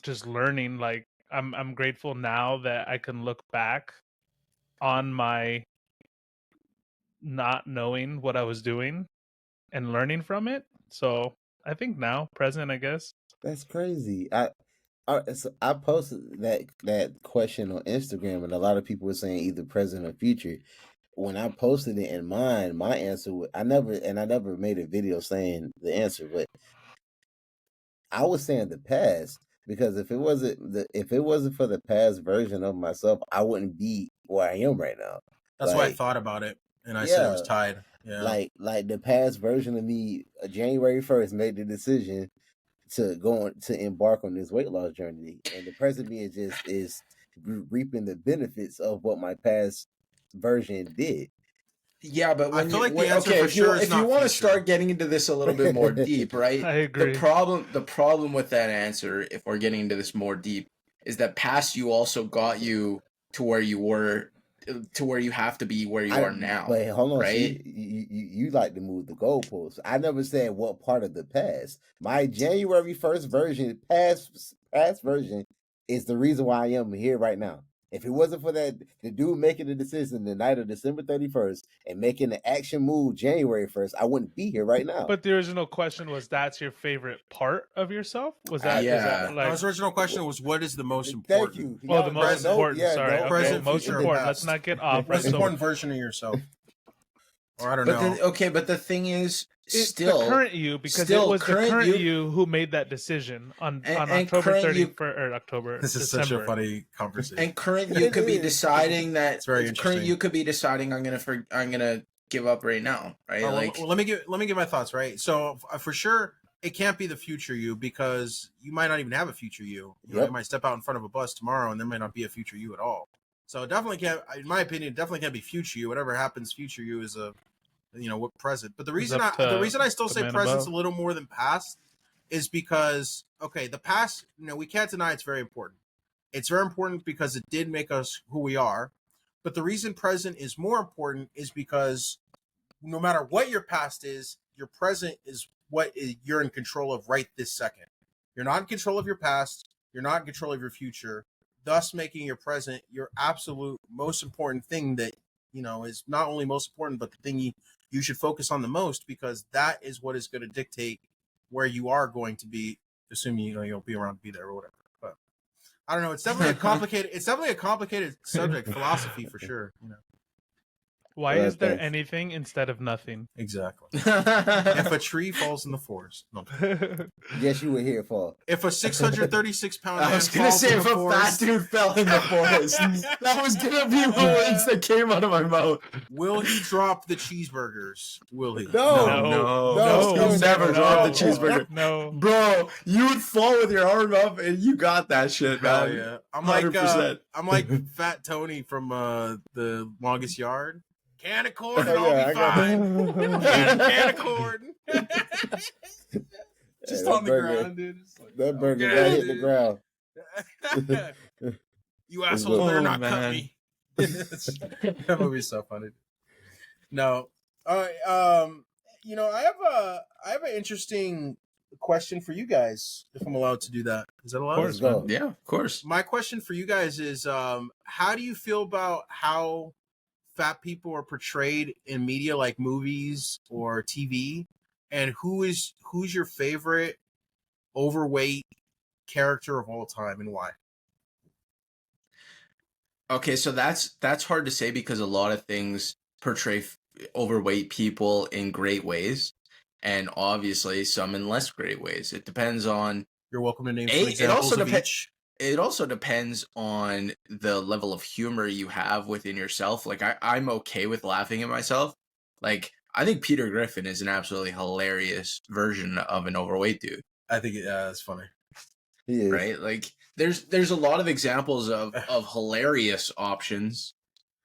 just learning. Like I'm grateful now that I can look back on my not knowing what I was doing and learning from it. So I think now present, I guess. That's crazy. I posted that question on Instagram, and a lot of people were saying either present or future. When I posted it in mine, my answer I never made a video saying the answer, but I was saying the past, because if it wasn't for the past version of myself, I wouldn't be where I am right now. That's why I thought about it, and I said it was tied. Yeah, like the past version of me, January 1st, made the decision to embark on this weight loss journey, and the present me is reaping the benefits of what my past version did. Yeah, but when I feel like the answer okay, for sure is if not you want to future. start getting into this a little bit more deep, right? I agree. The problem with that answer, if we're getting into this more deep, is that past you also got you to where you were, to where you have to be where you are now. But hold on, right? see, you like to move the goalposts. I never said what part of the past. My January 1st version, past version, is the reason why I am here right now. If it wasn't for that, the dude making the decision the night of December 31st and making the action move January 1st, I wouldn't be here right now. But the original question was, that's your favorite part of yourself? Was that, yeah. is that like... The original question was, what is the most important? Thank you. Oh, the most important. Yeah, sorry. Okay. present, Most future, important. past. Let's not get off. What's Right? the important version of yourself? Or I don't know. But the thing is, the current you, because it was the current you who made that decision on October 31st or October. This is December. such a funny conversation. And current you could be deciding that. It's very current interesting. you could be deciding I'm gonna give up right now, right? Well, let me give my thoughts. Right, so for sure, it can't be the future you, because you might not even have a future you. You know, you might step out in front of a bus tomorrow, and there might not be a future you at all. So it definitely can't, in my opinion, definitely can't be future you. Whatever happens, future you is what present. But the reason I still say present's a little more than past is because, okay, the past, we can't deny it's very important. It's very important because it did make us who we are. But the reason present is more important is because no matter what your past is, your present is what you're in control of right this second. You're not in control of your past. You're not in control of your future, thus making your present your absolute most important thing that, is not only most important, but the thing you should focus on the most, because that is what is going to dictate where you are going to be, assuming, you'll be around to be there or whatever. But I don't know. It's definitely a complicated subject, philosophy for sure. Why is there anything instead of nothing? Exactly. If a tree falls in the forest, no. Yes, you were here for. If a 636-pound man I was gonna say if a fat dude fell in the forest, that was gonna be the words that came out of my mouth. Will he drop the cheeseburgers? Will he? No. He'll never drop the cheeseburger. No, bro, you would fall with your arm up, and you got that shit, man. Hell yeah. I'm 100%. like Fat Tony from The Longest Yard. Can of corn, and I'll be fine. Can of corn. Just on the ground, dude. That burger hit the ground. You assholes better not cut me. That movie's so funny. No. All right. I have an interesting question for you guys, if I'm allowed to do that. Is that allowed? Of course, man. Yeah, of course. My question for you guys is, how do you feel about how fat people are portrayed in media, like movies or TV? And who's your favorite overweight character of all time, and why? Okay, so that's hard to say because a lot of things portray overweight people in great ways, and obviously some in less great ways. It depends on. You're welcome to name some examples of each. It also depends on the level of humor you have within yourself. Like I'm okay with laughing at myself. Like I think Peter Griffin is an absolutely hilarious version of an overweight dude. I think that's funny. Yeah. Right? Like there's a lot of examples of hilarious options.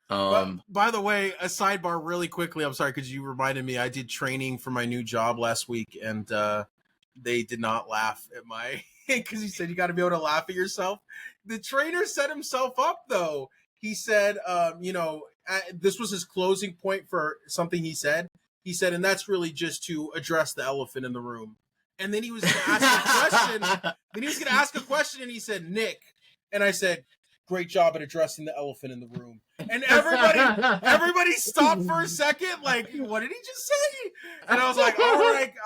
By the way, a sidebar really quickly. I'm sorry, because you reminded me. I did training for my new job last week, and they did not laugh at my because he said you got to be able to laugh at yourself. The trainer set himself up though. He said, this was his closing point for something he said. He said, and that's really just to address the elephant in the room. And then he was going to ask a question. And he said, Nick. And I said, great job at addressing the elephant in the room. And everybody stopped for a second. Like, what did he just say? And I was like,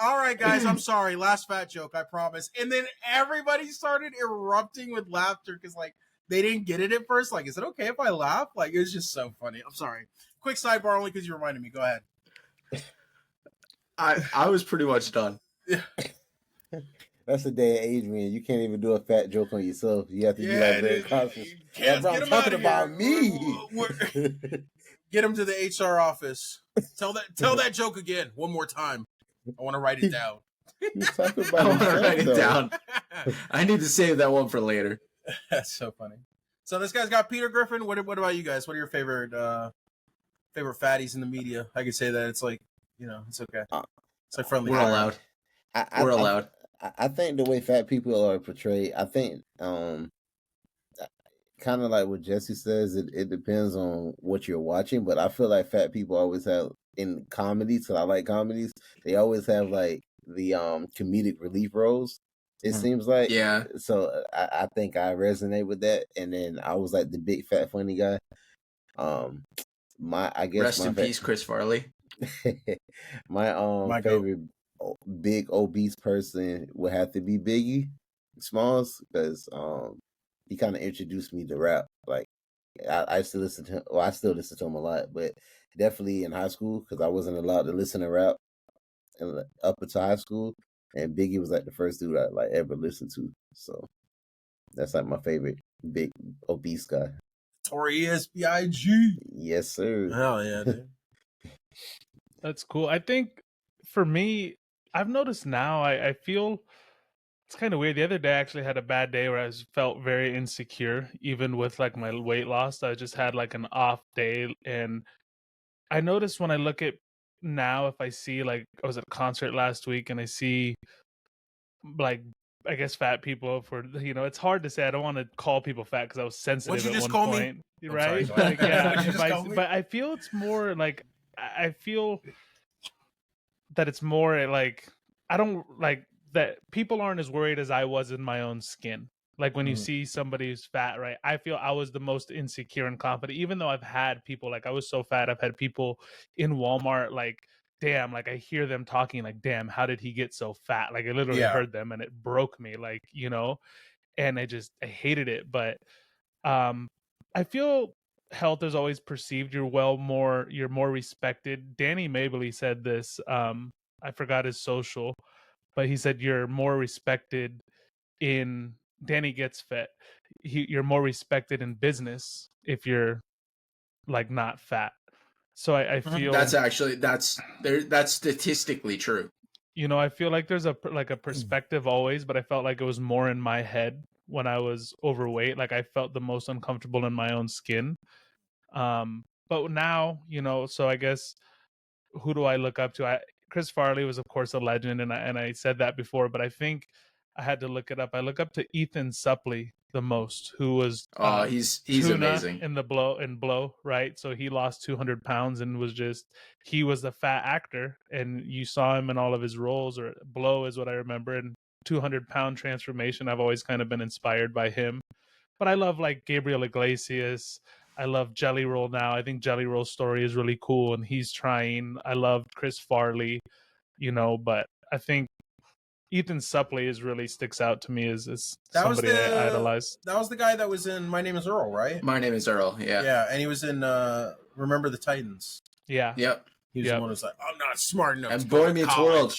all right, guys, I'm sorry. Last fat joke, I promise. And then everybody started erupting with laughter because, like, they didn't get it at first. Like, is it okay if I laugh? Like, it was just so funny. I'm sorry. Quick sidebar only because you reminded me. Go ahead. I was pretty much done. That's the day of Adrian. You can't even do a fat joke on yourself. You have to be like very cautious. Yeah, bro, I'm talking about me. Get him to the HR office. Tell that joke again one more time. I want to write it down. I want to write it down. I need to save that one for later. That's so funny. So this guy's got Peter Griffin. What about you guys? What are your favorite fatties in the media? I could say that it's like, it's okay. It's like friendly. We're allowed. We're allowed. I think the way fat people are portrayed, I think kind of like what Jesse says, it depends on what you're watching, but I feel like fat people always have, in comedies, because I like comedies, they always have like the comedic relief roles, it seems like. Yeah. So I think I resonate with that, and then I was like the big fat funny guy. Rest in peace, Chris Farley. my favorite big obese person would have to be Biggie Smalls, because he kind of introduced me to rap. Like I used to listen to him. Well, I still listen to him a lot, but definitely in high school, because I wasn't allowed to listen to rap up until high school, and Biggie was like the first dude I like ever listened to. So that's like my favorite big obese guy. Notorious B.I.G. Yes, sir. Hell yeah, dude. That's cool. I think for me, I've noticed now I feel it's kind of weird. The other day I actually had a bad day where I felt very insecure, even with like my weight loss. I just had like an off day, and I noticed when I look at now, if I see, like, I was at a concert last week and I see like, I guess fat people, for it's hard to say. I don't want to call people fat because I was sensitive at one point, right? Sorry, like, yeah, but I feel it's more like, I feel that it's more like, I don't like that people aren't as worried as I was in my own skin. Like when you see somebody who's fat, right? I feel I was the most insecure and confident, even though I've had people, like I was so fat, I've had people in Walmart, like, damn, like I hear them talking like, damn, how did he get so fat? Like I literally heard them and it broke me, like, and I hated it. But I feel health is always perceived. You're more respected. Danny Mabley said this. I forgot his social, but he said you're more respected in Danny Gets Fit. You're more respected in business if you're like not fat. So I feel that's statistically true. I feel like there's a perspective always, but I felt like it was more in my head when I was overweight. Like I felt the most uncomfortable in my own skin. But now, so I guess who do I look up to? Chris Farley was of course a legend, and I said that before, but I think I had to look it up. I look up to Ethan Suplee. the most, who was he's Tuna amazing in Blow, right? So he lost 200 pounds and he was the fat actor, and you saw him in all of his roles. Or Blow is what I remember, and 200-pound transformation. I've always kind of been inspired by him. But I love like Gabriel Iglesias. I love Jelly Roll now. I think Jelly Roll's story is really cool, and he's trying. I love Chris Farley, but I think Ethan Suplee really sticks out to me as somebody I idolize. That was the guy that was in My Name is Earl, right? My Name is Earl, yeah. Yeah, and he was in Remember the Titans. Yeah. Yep. He was the one who's like, I'm not smart enough. And Boy Meets World.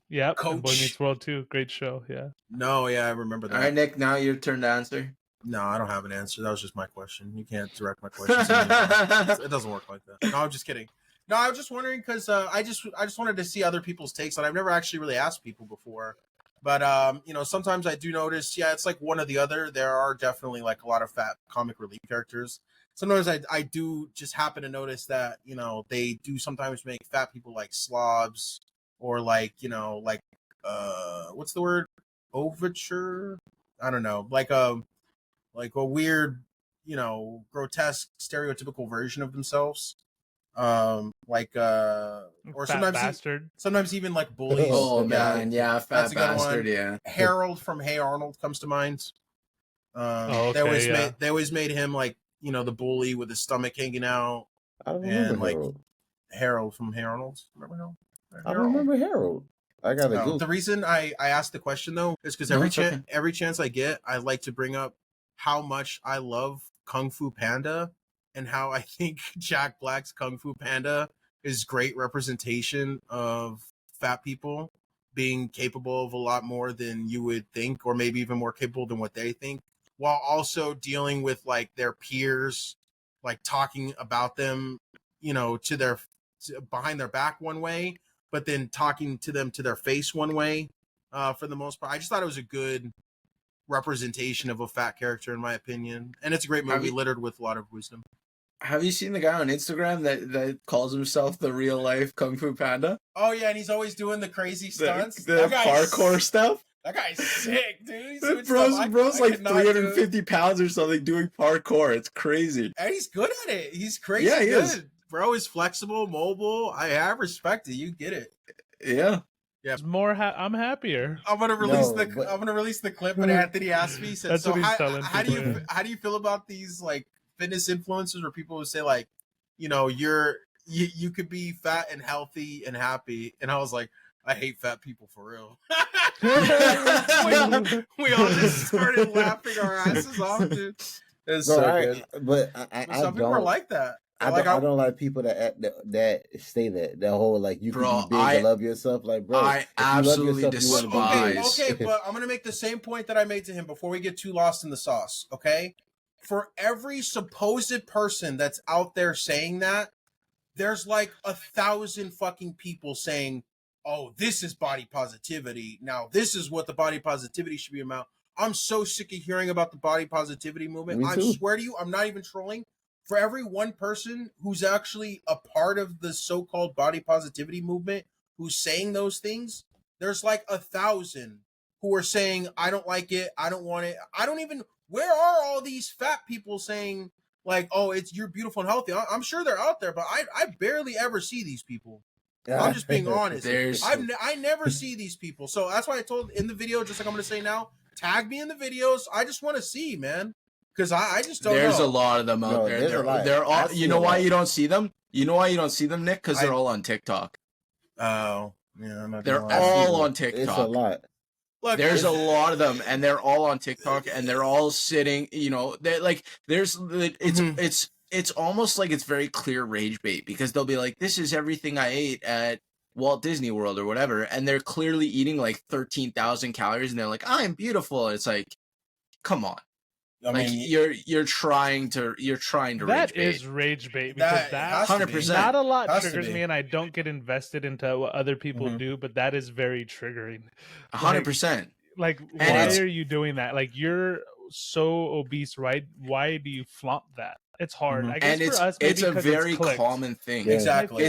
Yep. Coach. And Boy Meets World too. Great show. Yeah. No, yeah, I remember that. All right, Nick, now your turn to answer. No, I don't have an answer. That was just my question. You can't direct my question to me. It doesn't work like that. No, I'm just kidding. No, I was just wondering because I just wanted to see other people's takes on it. I've never actually really asked people before. But sometimes I do notice, it's like one or the other. There are definitely like a lot of fat comic relief characters. Sometimes I do just happen to notice that, they do sometimes make fat people like slobs or like, what's the word? Overture? I don't know. Like a weird, grotesque, stereotypical version of themselves. Or fat bastard. Sometimes even like bullies. Oh man, yeah, fat bastard, yeah. Harold from Hey Arnold comes to mind. They always made him like, the bully with his stomach hanging out. I don't remember Harold from Hey Arnold. Remember Harold? I don't remember Harold. I gotta go. The reason I asked the question though is because every chance I get, I like to bring up how much I love Kung Fu Panda. And how I think Jack Black's Kung Fu Panda is great representation of fat people being capable of a lot more than you would think, or maybe even more capable than what they think, while also dealing with like their peers, like talking about them, to behind their back one way, but then talking to them to their face one way, for the most part. I just thought it was a good representation of a fat character, in my opinion. And it's a great movie littered with a lot of wisdom. Have you seen the guy on Instagram that calls himself the real life Kung Fu Panda? Oh yeah, and he's always doing the crazy stunts. The parkour stuff. That guy's sick, dude. Bro's like 350 pounds or something doing parkour. It's crazy. And he's good at it. He's crazy good. Is. Bro is flexible, mobile. I have respect it. You get it. Yeah. Yeah. I'm happier. I'm gonna release the clip. And Anthony asked me, he said, That's so what he's telling how do you feel about these like fitness influencers, where people would say like, you could be fat and healthy and happy? And I was like, I hate fat people for real. we all just started laughing our asses off, dude. It's so good. But some people are like that. I don't like people that say that whole like you can be big and love yourself. Like, bro, I absolutely despise. Okay, but I'm gonna make the same point that I made to him before we get too lost in the sauce. Okay, for every supposed person that's out there saying that, there's like 1,000 fucking people saying, "Oh, this is body positivity. Now this is what the body positivity should be about." I'm so sick of hearing about the body positivity movement. I swear to you, I'm not even trolling. For every one person who's actually a part of the so-called body positivity movement who's saying those things, there's like 1,000 who are saying, I don't like it, I don't want it. Where are all these fat people saying like, oh, you're beautiful and healthy? I'm sure they're out there, but I barely ever see these people. I'm just being honest. I never see these people. So that's why I told in the video, just like I'm going to say now, tag me in the videos. I just want to see, man. Because I just don't know. There's a lot of them out there. They're all. You know why you don't see them? You know why you don't see them, Nick? Because they're all on TikTok. Oh, yeah. They're all on TikTok. It's a lot. Look, there's a lot of them, and they're all on TikTok, and they're all sitting. They're like, it's almost like it's very clear rage bait, because they'll be like, "This is everything I ate at Walt Disney World or whatever," and they're clearly eating like 13,000 calories, and they're like, "I'm beautiful." And it's like, come on. I mean, you're trying to rage bait. That is rage bait, because that 100%. Not a lot triggers me, and I don't get invested into what other people do, but that is very triggering. 100%. Like why are you doing that? Like, you're so obese, right? Why do you flaunt that? It's hard. I guess for us, it's a very common thing. Yeah. Exactly.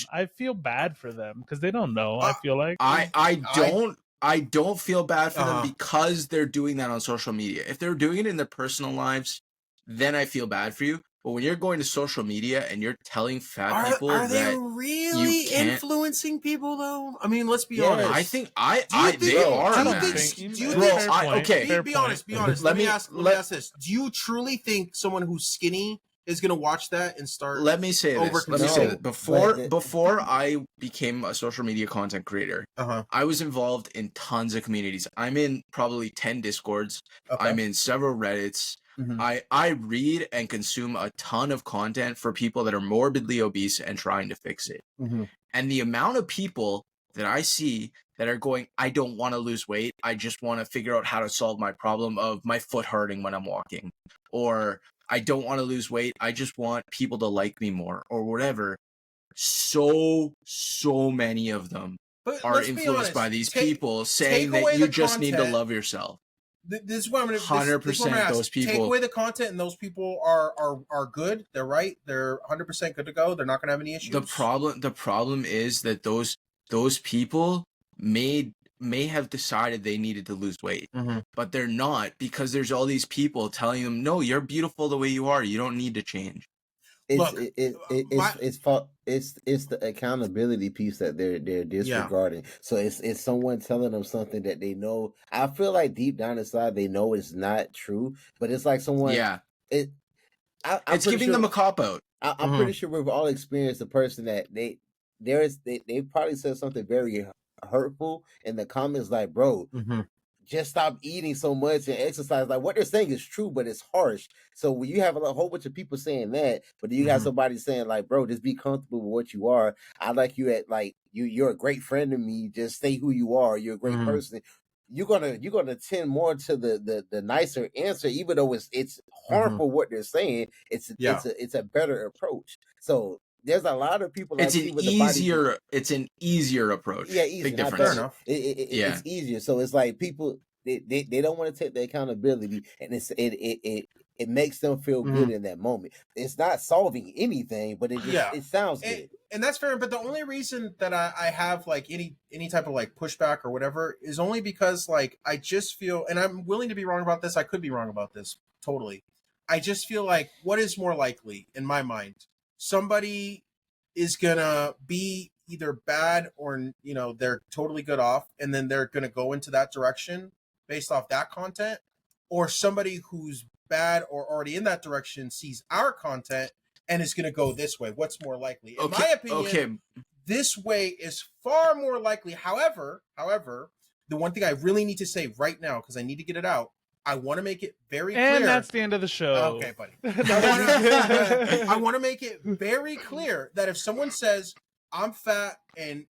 I feel bad for them because they don't know. I feel like I don't I don't feel bad for them because they're doing that on social media. If they're doing it in their personal lives, then I feel bad for you. But when you're going to social media and you're telling fat people are they that really you can't influencing people though? I mean, let's be honest. I think they are. I don't man. think. Do you Bro, think? Be honest. Be honest. Let me ask this: do you truly think someone who's skinny is gonna watch that and start? Let me say this. Before I became a social media content creator, I was involved in tons of communities. I'm in probably 10 Discords. Okay. I'm in several Reddits. I read and consume a ton of content for people that are morbidly obese and trying to fix it. And the amount of people that I see that are going, I don't want to lose weight. I just want to figure out how to solve my problem of my foot hurting when I'm walking. Or I don't want to lose weight. I just want people to like me more or whatever. So many of them are influenced by these people saying that you just need to love yourself. This is what I'm going to 100% those people. Take away the content and those people are good. They're right. They're 100% good to go. They're not going to have any issues. The problem is that those people may have decided they needed to lose weight, but they're not, because there's all these people telling them, no, you're beautiful the way you are. You don't need to change. It's the accountability piece that they're disregarding. Yeah. So it's someone telling them something that they know. I feel like deep down inside they know it's not true, but it's like someone. Yeah. It's giving them a cop out. I'm pretty sure we've all experienced the person that they probably said something very hurtful in the comments, like, bro, just stop eating so much and exercise. Like, what they're saying is true, but it's harsh. So when you have a whole bunch of people saying that, but then you got somebody saying, like, bro, just be comfortable with what you are. I like you at, like, you're a great friend to me. Just stay who you are. You're a great person. You're gonna tend more to the nicer answer, even though it's harmful what they're saying. It's a better approach. So there's a lot of people. It's an easier approach. Yeah, easy. Big difference. Fair enough. It's easier. So it's like people they don't want to take the accountability, and it makes them feel good in that moment. It's not solving anything, but it sounds good. And that's fair. But the only reason that I have like any type of like pushback or whatever is only because like I just feel, and I'm willing to be wrong about this. I could be wrong about this totally. I just feel like what is more likely in my mind? Somebody is gonna be either bad or they're totally good off, and then they're gonna go into that direction based off that content, or somebody who's bad or already in that direction sees our content and is gonna go this way. What's more likely? In my opinion, this way is far more likely. However, the one thing I really need to say right now, because I need to get it out, I want to make it very clear. And that's the end of the show. Okay, buddy. I want to make it very clear that if someone says, I'm fat and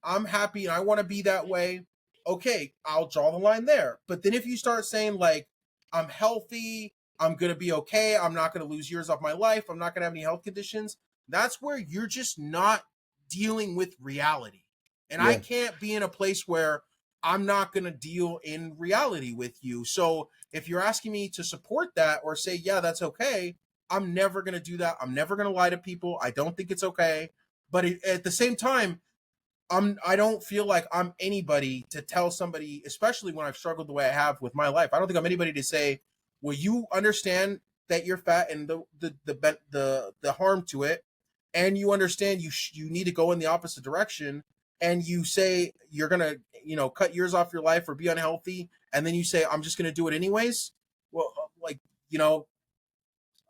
I'm happy and I want to be that way, okay, I'll draw the line there. But then if you start saying, like, I'm healthy, I'm going to be okay, I'm not going to lose years off my life, I'm not going to have any health conditions, that's where you're just not dealing with reality. And I can't be in a place where I'm not going to deal in reality with you. So if you're asking me to support that or say, yeah, that's okay, I'm never going to do that. I'm never going to lie to people. I don't think it's okay. But at the same time, I don't feel like I'm anybody to tell somebody, especially when I've struggled the way I have with my life. I don't think I'm anybody to say, well, you understand that you're fat and the harm to it, and you understand you need to go in the opposite direction, and you say you're going to, cut years off your life or be unhealthy, and then you say, I'm just going to do it anyways. Well,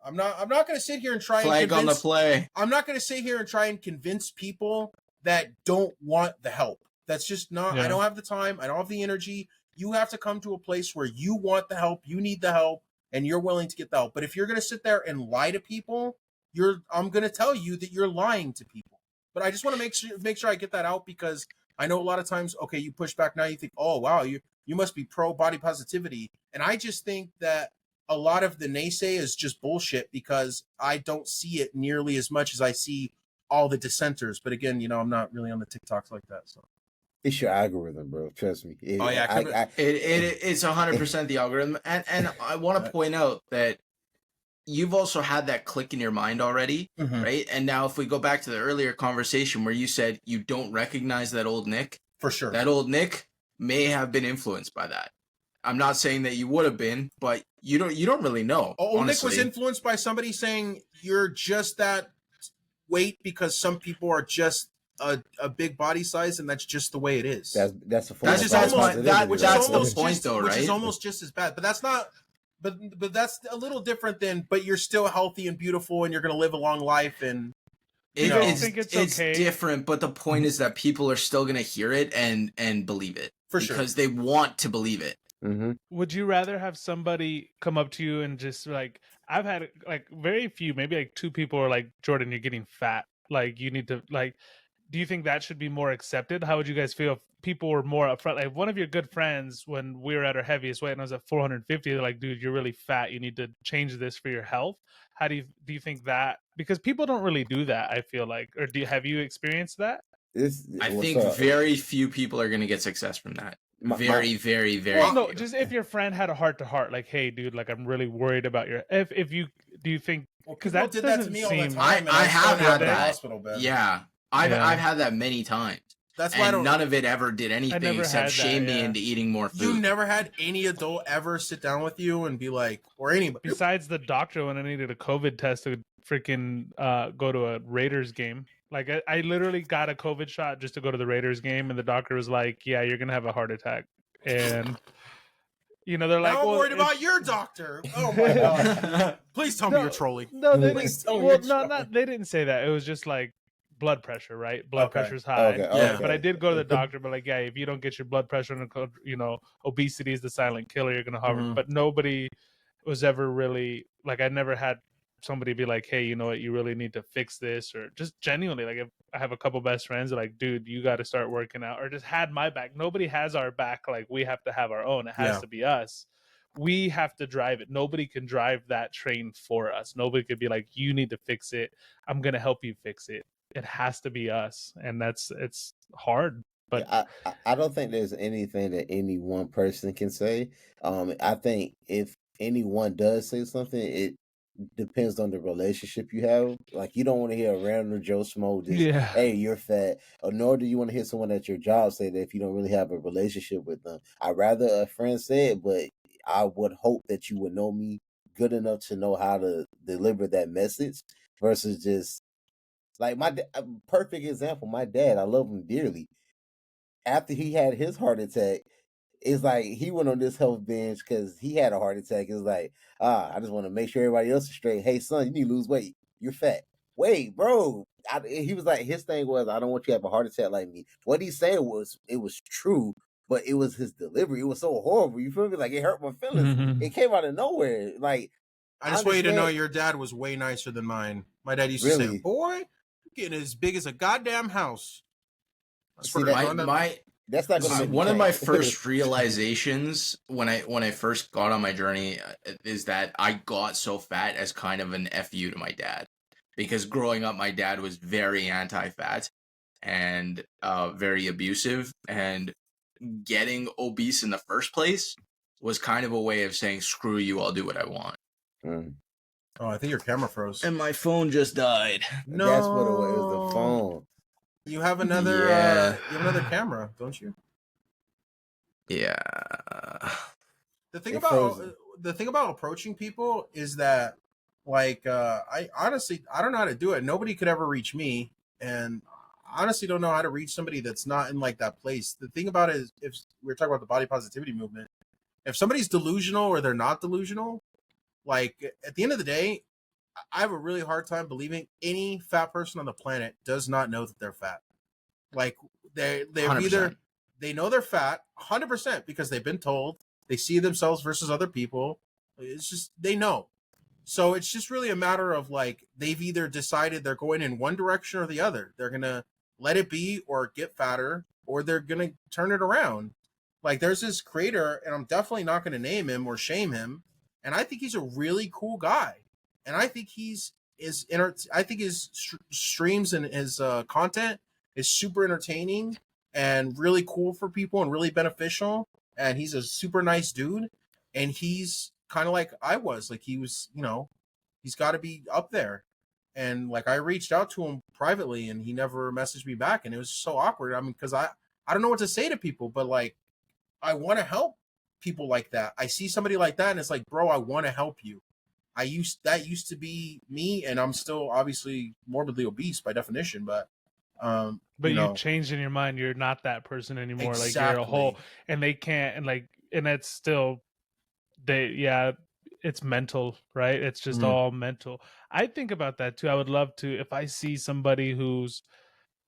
I'm not going to sit here and try flag on the play. I'm not going to sit here and try and convince people that don't want the help. That's just not, I don't have the time. I don't have the energy. You have to come to a place where you want the help, you need the help, and you're willing to get the help. But if you're going to sit there and lie to people, I'm going to tell you that you're lying to people. But I just want to make sure I get that out, because I know a lot of times, okay, you push back now, you think, oh, wow, you must be pro body positivity. And I just think that a lot of the naysay is just bullshit, because I don't see it nearly as much as I see all the dissenters. But again, I'm not really on the TikToks like that. So it's your algorithm, bro. Trust me. It's 100% the algorithm. And I want to point out that you've also had that click in your mind already, right? And now if we go back to the earlier conversation where you said you don't recognize that old Nick. For sure. That old Nick may have been influenced by that. I'm not saying that you would have been, but you don't really know. Oh, Nick honestly. was influenced by somebody saying you're just that weight because some people are just a big body size, and that's just the way it is. That's the point, though, right? Which is almost just as bad. But that's not. But that's a little different than. But you're still healthy and beautiful, and you're going to live a long life. And it's different. But the point is that people are still going to hear it and believe it because they want to believe it. Mm-hmm. Would you rather have somebody come up to you and just like, I've had like very few, maybe like 2 people are like, Jordan, you're getting fat. Like you need to like, do you think that should be more accepted? How would you guys feel if people were more upfront? Like one of your good friends, when we were at our heaviest weight and I was at 450, they're like, dude, you're really fat. You need to change this for your health. How do you think that? Because people don't really do that, I feel like. Or have you experienced that? I think very few people are going to get success from that. Very, very, very. Well, no, just if your friend had a heart to heart, like, hey, dude, like I'm really worried about your. If you do you think because that did that to me all the time. I have had that. Hospital bed. Yeah, I've had that many times. That's why none of it ever did anything except shame me into eating more food. You never had any adult ever sit down with you and be like, or anybody besides the doctor when I needed a COVID test to freaking go to a Raiders game. Like I literally got a COVID shot just to go to the Raiders game, and the doctor was like, "Yeah, you're gonna have a heart attack." And they're like, "I'm worried about your doctor." Oh my god! Please tell me you're trolling. No, they didn't. Well, they didn't say that. It was just like blood pressure, right? Blood pressure's high. Okay. But I did go to the doctor, but like, yeah, if you don't get your blood pressure under, obesity is the silent killer. You're gonna hover. Mm-hmm. But nobody was ever really like. I never had somebody be like, hey, you know what, you really need to fix this, or just genuinely, like if I have a couple best friends that are like, dude, you got to start working out, or just had my back. Nobody has our back. Like we have to have our own. It has to be us. We have to drive it. Nobody can drive that train for us. Nobody could be like, you need to fix it. I'm going to help you fix it. It has to be us. And it's hard. But I don't think there's anything that any one person can say. I think if anyone does say something, it depends on the relationship you have. Like you don't want to hear a random Joe Schmo just, hey, you're fat, or nor do you want to hear someone at your job say that if you don't really have a relationship with them. I'd rather a friend say it, but I would hope that you would know me good enough to know how to deliver that message versus just like perfect example, my dad, I love him dearly. After he had his heart attack, it's like he went on this health binge because he had a heart attack. It's like, I just want to make sure everybody else is straight. Hey, son, you need to lose weight. You're fat. Wait, bro. He was like, his thing was, I don't want you to have a heart attack like me. What he said was, it was true, but it was his delivery. It was so horrible. You feel me? Like it hurt my feelings. Mm-hmm. It came out of nowhere. Like I just want you to know your dad was way nicer than mine. My dad used to say, boy, you're getting as big as a goddamn house. That's not going to one of my first realizations when I first got on my journey is that I got so fat as kind of an FU to my dad, because growing up my dad was very anti-fat and very abusive, and getting obese in the first place was kind of a way of saying, screw you, I'll do what I want. Oh, I think your camera froze. And my phone just died. No, that's what it was, the phone. You have another another camera, don't you? Yeah. The thing about approaching people is that, like, I honestly don't know how to do it. Nobody could ever reach me, and I honestly don't know how to reach somebody that's not in like that place. The thing about it is, if we're talking about the body positivity movement, if somebody's delusional or they're not delusional, like at the end of the day, I have a really hard time believing any fat person on the planet does not know that they're fat. Like they're either they know they're fat 100% because they've been told, they see themselves versus other people. It's just, they know. So it's just really a matter of like, they've either decided they're going in one direction or the other. They're going to let it be or get fatter, or they're going to turn it around. Like there's this creator, and I'm definitely not going to name him or shame him, and I think he's a really cool guy. And I think his streams and his content is super entertaining and really cool for people and really beneficial. And he's a super nice dude. And he's kind of like I was. Like he was, he's got to be up there. And like I reached out to him privately, and he never messaged me back. And it was so awkward. I mean, because I don't know what to say to people, but like I want to help people like that. I see somebody like that and it's like, bro, I want to help you. That used to be me, and I'm still obviously morbidly obese by definition, but you changed in your mind. You're not that person anymore. Exactly. Like, you're a whole, and they can't, and it's still, it's mental, right? It's just all mental. I think about that too. I would love to, if I see somebody who's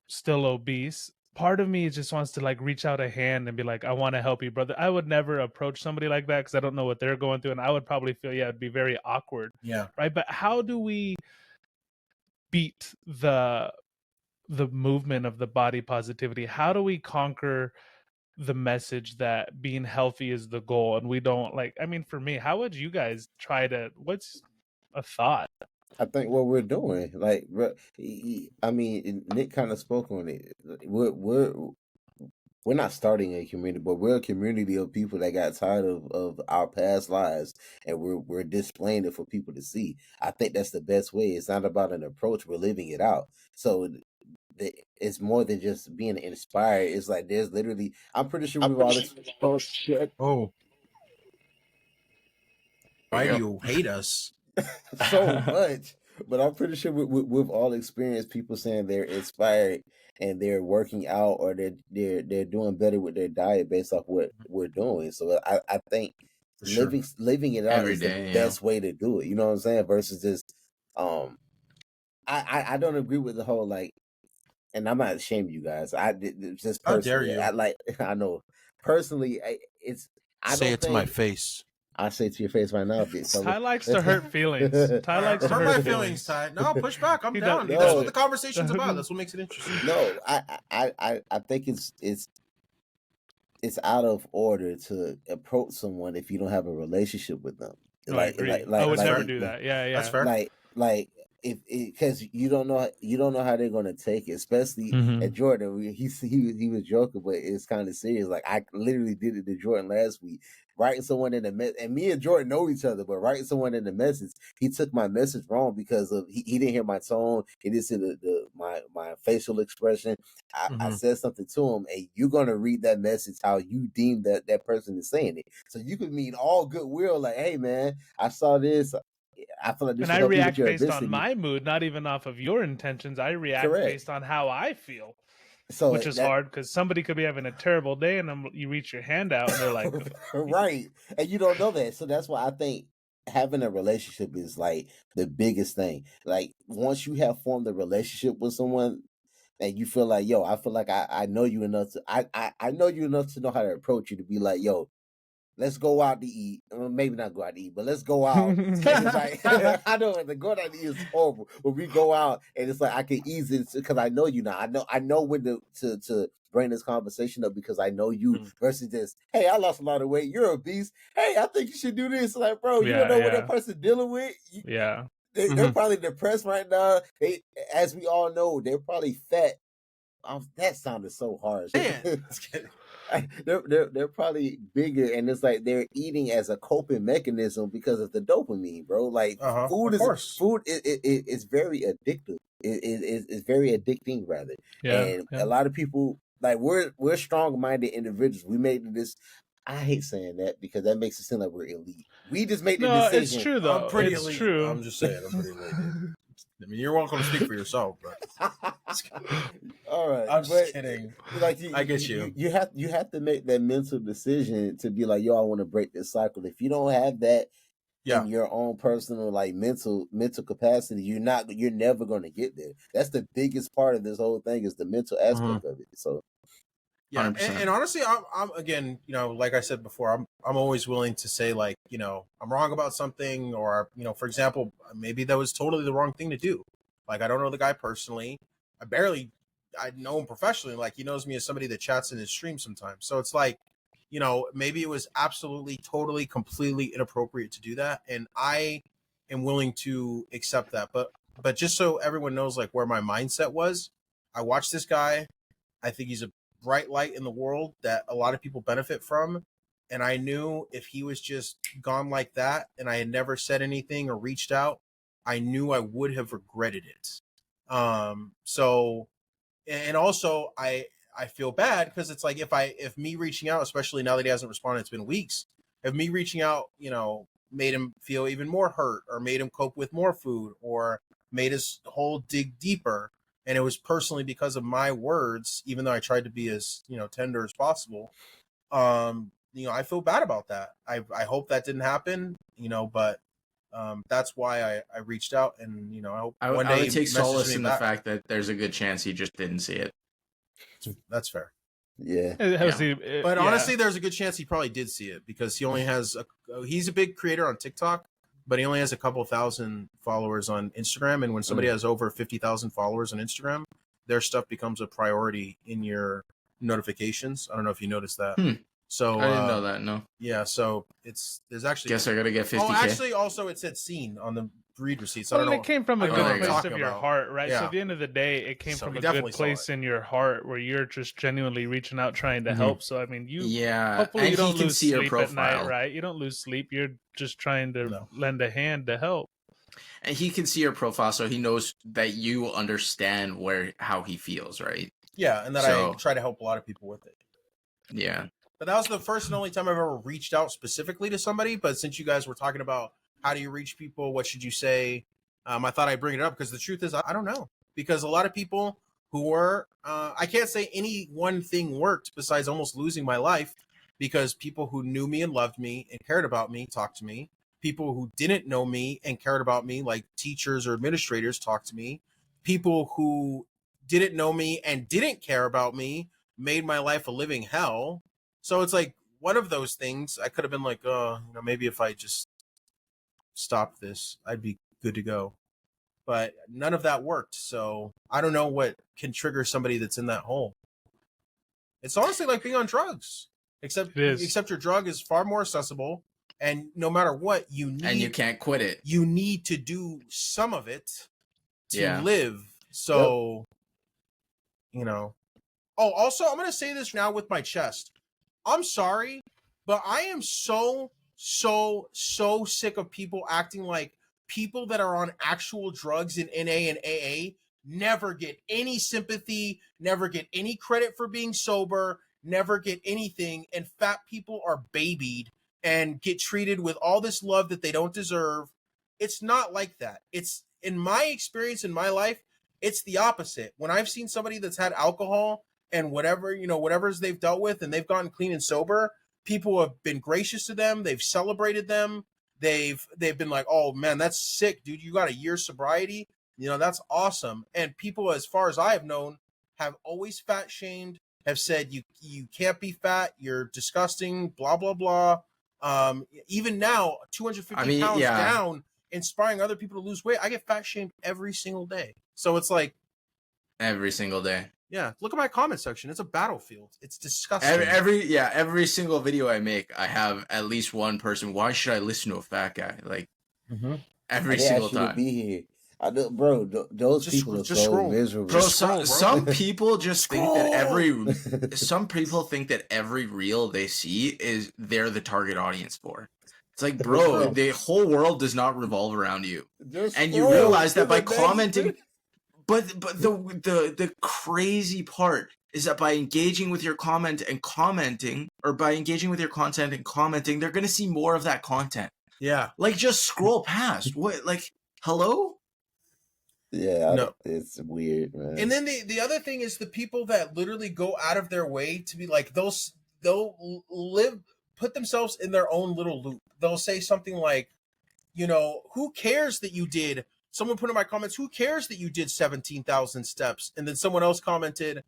still obese, part of me just wants to like reach out a hand and be like, I want to help you, brother. I would never approach somebody like that because I don't know what they're going through, and I would probably feel, it'd be very awkward. Yeah. Right. But how do we beat the movement of the body positivity? How do we conquer the message that being healthy is the goal, and we don't, like, I mean, for me, how would you guys try to, what's a thought? I think what we're doing, like, I mean, Nick kind of spoke on it. We're not starting a community, but we're a community of people that got tired of our past lives, and we're displaying it for people to see. I think that's the best way. It's not about an approach; we're living it out. So it's more than just being inspired. It's like there's literally, I'm pretty sure we've all exposed shit. Oh, why do you hate us so much? But I'm pretty sure we've all experienced people saying they're inspired and they're working out, or they're doing better with their diet based off what we're doing. So I think living it out is the best way to do it. You know what I'm saying? Versus just I don't agree with the whole, like, and I'm not ashamed of you guys. I did just personally. How dare you? I know personally. I say it to my face. I say it to your face right now. Ty likes to hurt feelings. Ty likes to hurt my feelings. Ty. No, push back. I'm down. That's what the conversation's about. That's what makes it interesting. No, I think it's out of order to approach someone if you don't have a relationship with them. No, I agree. I would never do that. Yeah, that's fair. Like if because you don't know how they're gonna take it, especially at Jordan. He was joking, but it's kind of serious. Like, I literally did it to Jordan last week, writing someone in the message, and me and Jordan know each other, but writing someone in the message, he took my message wrong because of he didn't hear my tone, he didn't see my facial expression. I said something to him, and you're gonna read that message how you deem that person is saying it. So you could mean all goodwill, like, hey man, I saw this. I feel like this, and I react based on my mood, not even off of your intentions. I react based on how I feel, which is hard because somebody could be having a terrible day, and you reach your hand out, and they're like, right, and you don't know that. So that's why I think having a relationship is like the biggest thing. Like, once you have formed a relationship with someone, and you feel like, yo, I feel like I know you enough to I know you enough to know how to approach you, to be like, yo, let's go out to eat. Well, maybe not go out to eat, but let's go out. It's like, I know the going out to eat is horrible. When we go out, and it's like I can ease it because I know you now. I know when to bring this conversation up because I know you. Versus this, hey, I lost a lot of weight. You're obese. Hey, I think you should do this. Like, bro, you don't know what that person's dealing with. They're probably depressed right now. As we all know, they're probably fat. That sounded so harsh. They're probably bigger, and it's like they're eating as a coping mechanism because of the dopamine, bro. Like, food is very addictive. It's very addicting, rather. And a lot of people, like, we're strong-minded individuals. We made this. I hate saying that because that makes it seem like we're elite. We just made the decision. It's true though. I'm pretty elite. True. I'm just saying, I'm pretty elite. I mean, you're welcome to speak for yourself, but all right. I'm just kidding. Like, I get you. You have to make that mental decision to be like, yo, I want to break this cycle. If you don't have that in your own personal, like, mental capacity, you're never going to get there. That's the biggest part of this whole thing, is the mental aspect of it. So. Yeah, and honestly, I'm again, like I said before, I'm always willing to say, like, I'm wrong about something, or, for example, maybe that was totally the wrong thing to do. Like, I don't know the guy personally. I know him professionally. Like, he knows me as somebody that chats in his stream sometimes. So it's like, maybe it was absolutely, totally, completely inappropriate to do that, and I am willing to accept that. But just so everyone knows, like, where my mindset was, I watched this guy. I think he's a bright light in the world that a lot of people benefit from, and I knew if he was just gone like that and I had never said anything or reached out, I knew I would have regretted it. So, and also I I feel bad because it's like if me reaching out, especially now that he hasn't responded, it's been weeks. If me reaching out, made him feel even more hurt, or made him cope with more food, or made his hole dig deeper, and it was personally because of my words, even though I tried to be as tender as possible. I feel bad about that. I hope that didn't happen, but that's why I reached out, and I hope one day I would take solace in the back. fact that there's a good chance he just didn't see it. That's fair. Yeah. But honestly, there's a good chance he probably did see it, because he only has he's a big creator on TikTok, but he only has a couple thousand followers on Instagram. And when somebody has over 50,000 followers on Instagram, their stuff becomes a priority in your notifications. I don't know if you noticed that. So I didn't know that. No. Yeah. So there's actually. Guess I gotta get 50K. Oh, actually, also it said seen on the read receipts. I don't know. It came from a good place of your heart, right? Yeah. So at the end of the day, it came from a good place in your heart where you're just genuinely reaching out, trying to help. So I mean, hopefully you don't lose sleep at night, right? You don't lose sleep. You're just trying to lend a hand to help. And he can see your profile, so he knows that you understand how he feels, right? Yeah, and that I try to help a lot of people with it. Yeah. But that was the first and only time I've ever reached out specifically to somebody. But since you guys were talking about how do you reach people, what should you say, I thought I'd bring it up, because the truth is I don't know. Because a lot of people who were, I can't say any one thing worked besides almost losing my life, because people who knew me and loved me and cared about me talked to me. People who didn't know me and cared about me, like teachers or administrators, talked to me. People who didn't know me and didn't care about me made my life a living hell. So it's like one of those things. I could have been like, maybe if I just stopped this, I'd be good to go. But none of that worked. So I don't know what can trigger somebody that's in that hole. It's honestly like being on drugs, except your drug is far more accessible. And no matter what, and you can't quit it. You need to do some of it to live. So, Oh, also, I'm going to say this now with my chest. I'm sorry, but I am so sick of people acting like people that are on actual drugs in NA and AA never get any sympathy, never get any credit for being sober, never get anything, and fat people are babied and get treated with all this love that they don't deserve. It's not like that. It's, in my experience in my life, it's the opposite. When I've seen somebody that's had alcohol and whatever's they've dealt with, and they've gotten clean and sober, people have been gracious to them. They've celebrated them. They've been like, oh man, that's sick, dude. You got a year's sobriety. That's awesome. And people, as far as I have known, have always fat shamed, have said, you can't be fat. You're disgusting, blah, blah, blah. Even now, 250 pounds down, inspiring other people to lose weight, I get fat shamed every single day. So it's like every single day. Yeah, look at my comment section. It's a battlefield. It's disgusting. Every single video I make, I have at least one person. Why should I listen to a fat guy? Like every single time. To be here. Bro, those people are so miserable. Bro, some people just think that some people think that every reel they see is they're the target audience for. It's like, bro, the whole world does not revolve around you, and you realize that by commenting. But the crazy part is that by engaging with your comment and commenting, or by engaging with your content and commenting, they're gonna see more of that content. Yeah, like just scroll past. What, like, hello? Yeah, no, it's weird, man. And then the other thing is the people that literally go out of their way to be like, they'll put themselves in their own little loop. They'll say something like, who cares that you did. Someone put in my comments, who cares that you did 17,000 steps? And then someone else commented,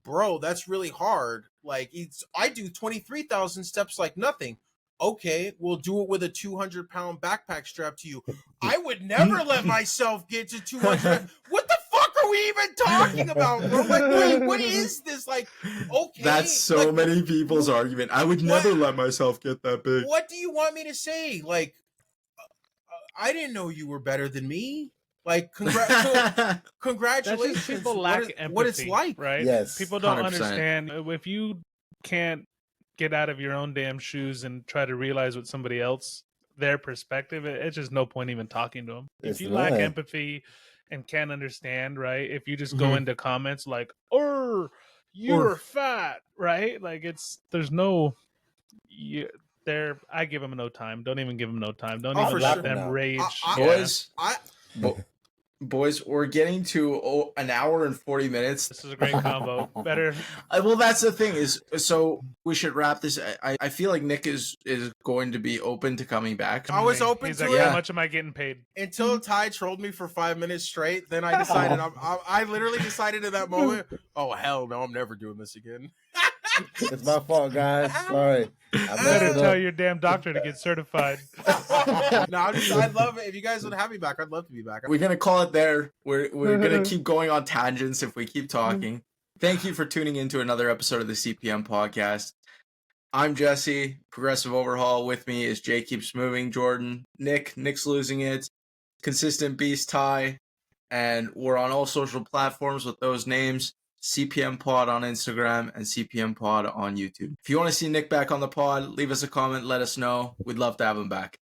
bro, that's really hard. Like, I do 23,000 steps like nothing. Okay, we'll do it with a 200-pound backpack strapped to you. I would never let myself get to 200. What the fuck are we even talking about, bro? Like, what is this? Like, okay. That's so many people's argument. I would never let myself get that big. What do you want me to say? Like, I didn't know you were better than me. Like, congratulations. People lack empathy, what it's like, right? Yes, people don't 100%. understand. If you can't get out of your own damn shoes and try to realize what somebody else, their perspective, it's just no point even talking to them. If you lack empathy and can't understand, right? If you just go into comments like, you're fat, right? Like there's no, I give them no time. Don't even give them no time. Don't even let them rage. Boys, we're getting to an hour and 40 minutes. This is a great combo. Better. Well, that's the thing is, so we should wrap this. I feel like Nick is going to be open to coming back. I was open He's to like, it. How much am I getting paid? Until Ty trolled me for 5 minutes straight. Then I decided, I literally decided at that moment, oh, hell no, I'm never doing this again. It's my fault, guys. Sorry. I better tell your damn doctor to get certified. No, I'd love it. If you guys would have me back, I'd love to be back. We're going to call it there. We're going to keep going on tangents if we keep talking. Thank you for tuning into another episode of the CPM Podcast. I'm Jesse, Progressive Overhaul. With me is Jay Keeps Moving, Jordan, Nick's Losing It, Consistent Beast Ty, and we're on all social platforms with those names. CPM Pod on Instagram and CPM Pod on YouTube. If you want to see Nick back on the pod, leave us a comment, let us know. We'd love to have him back.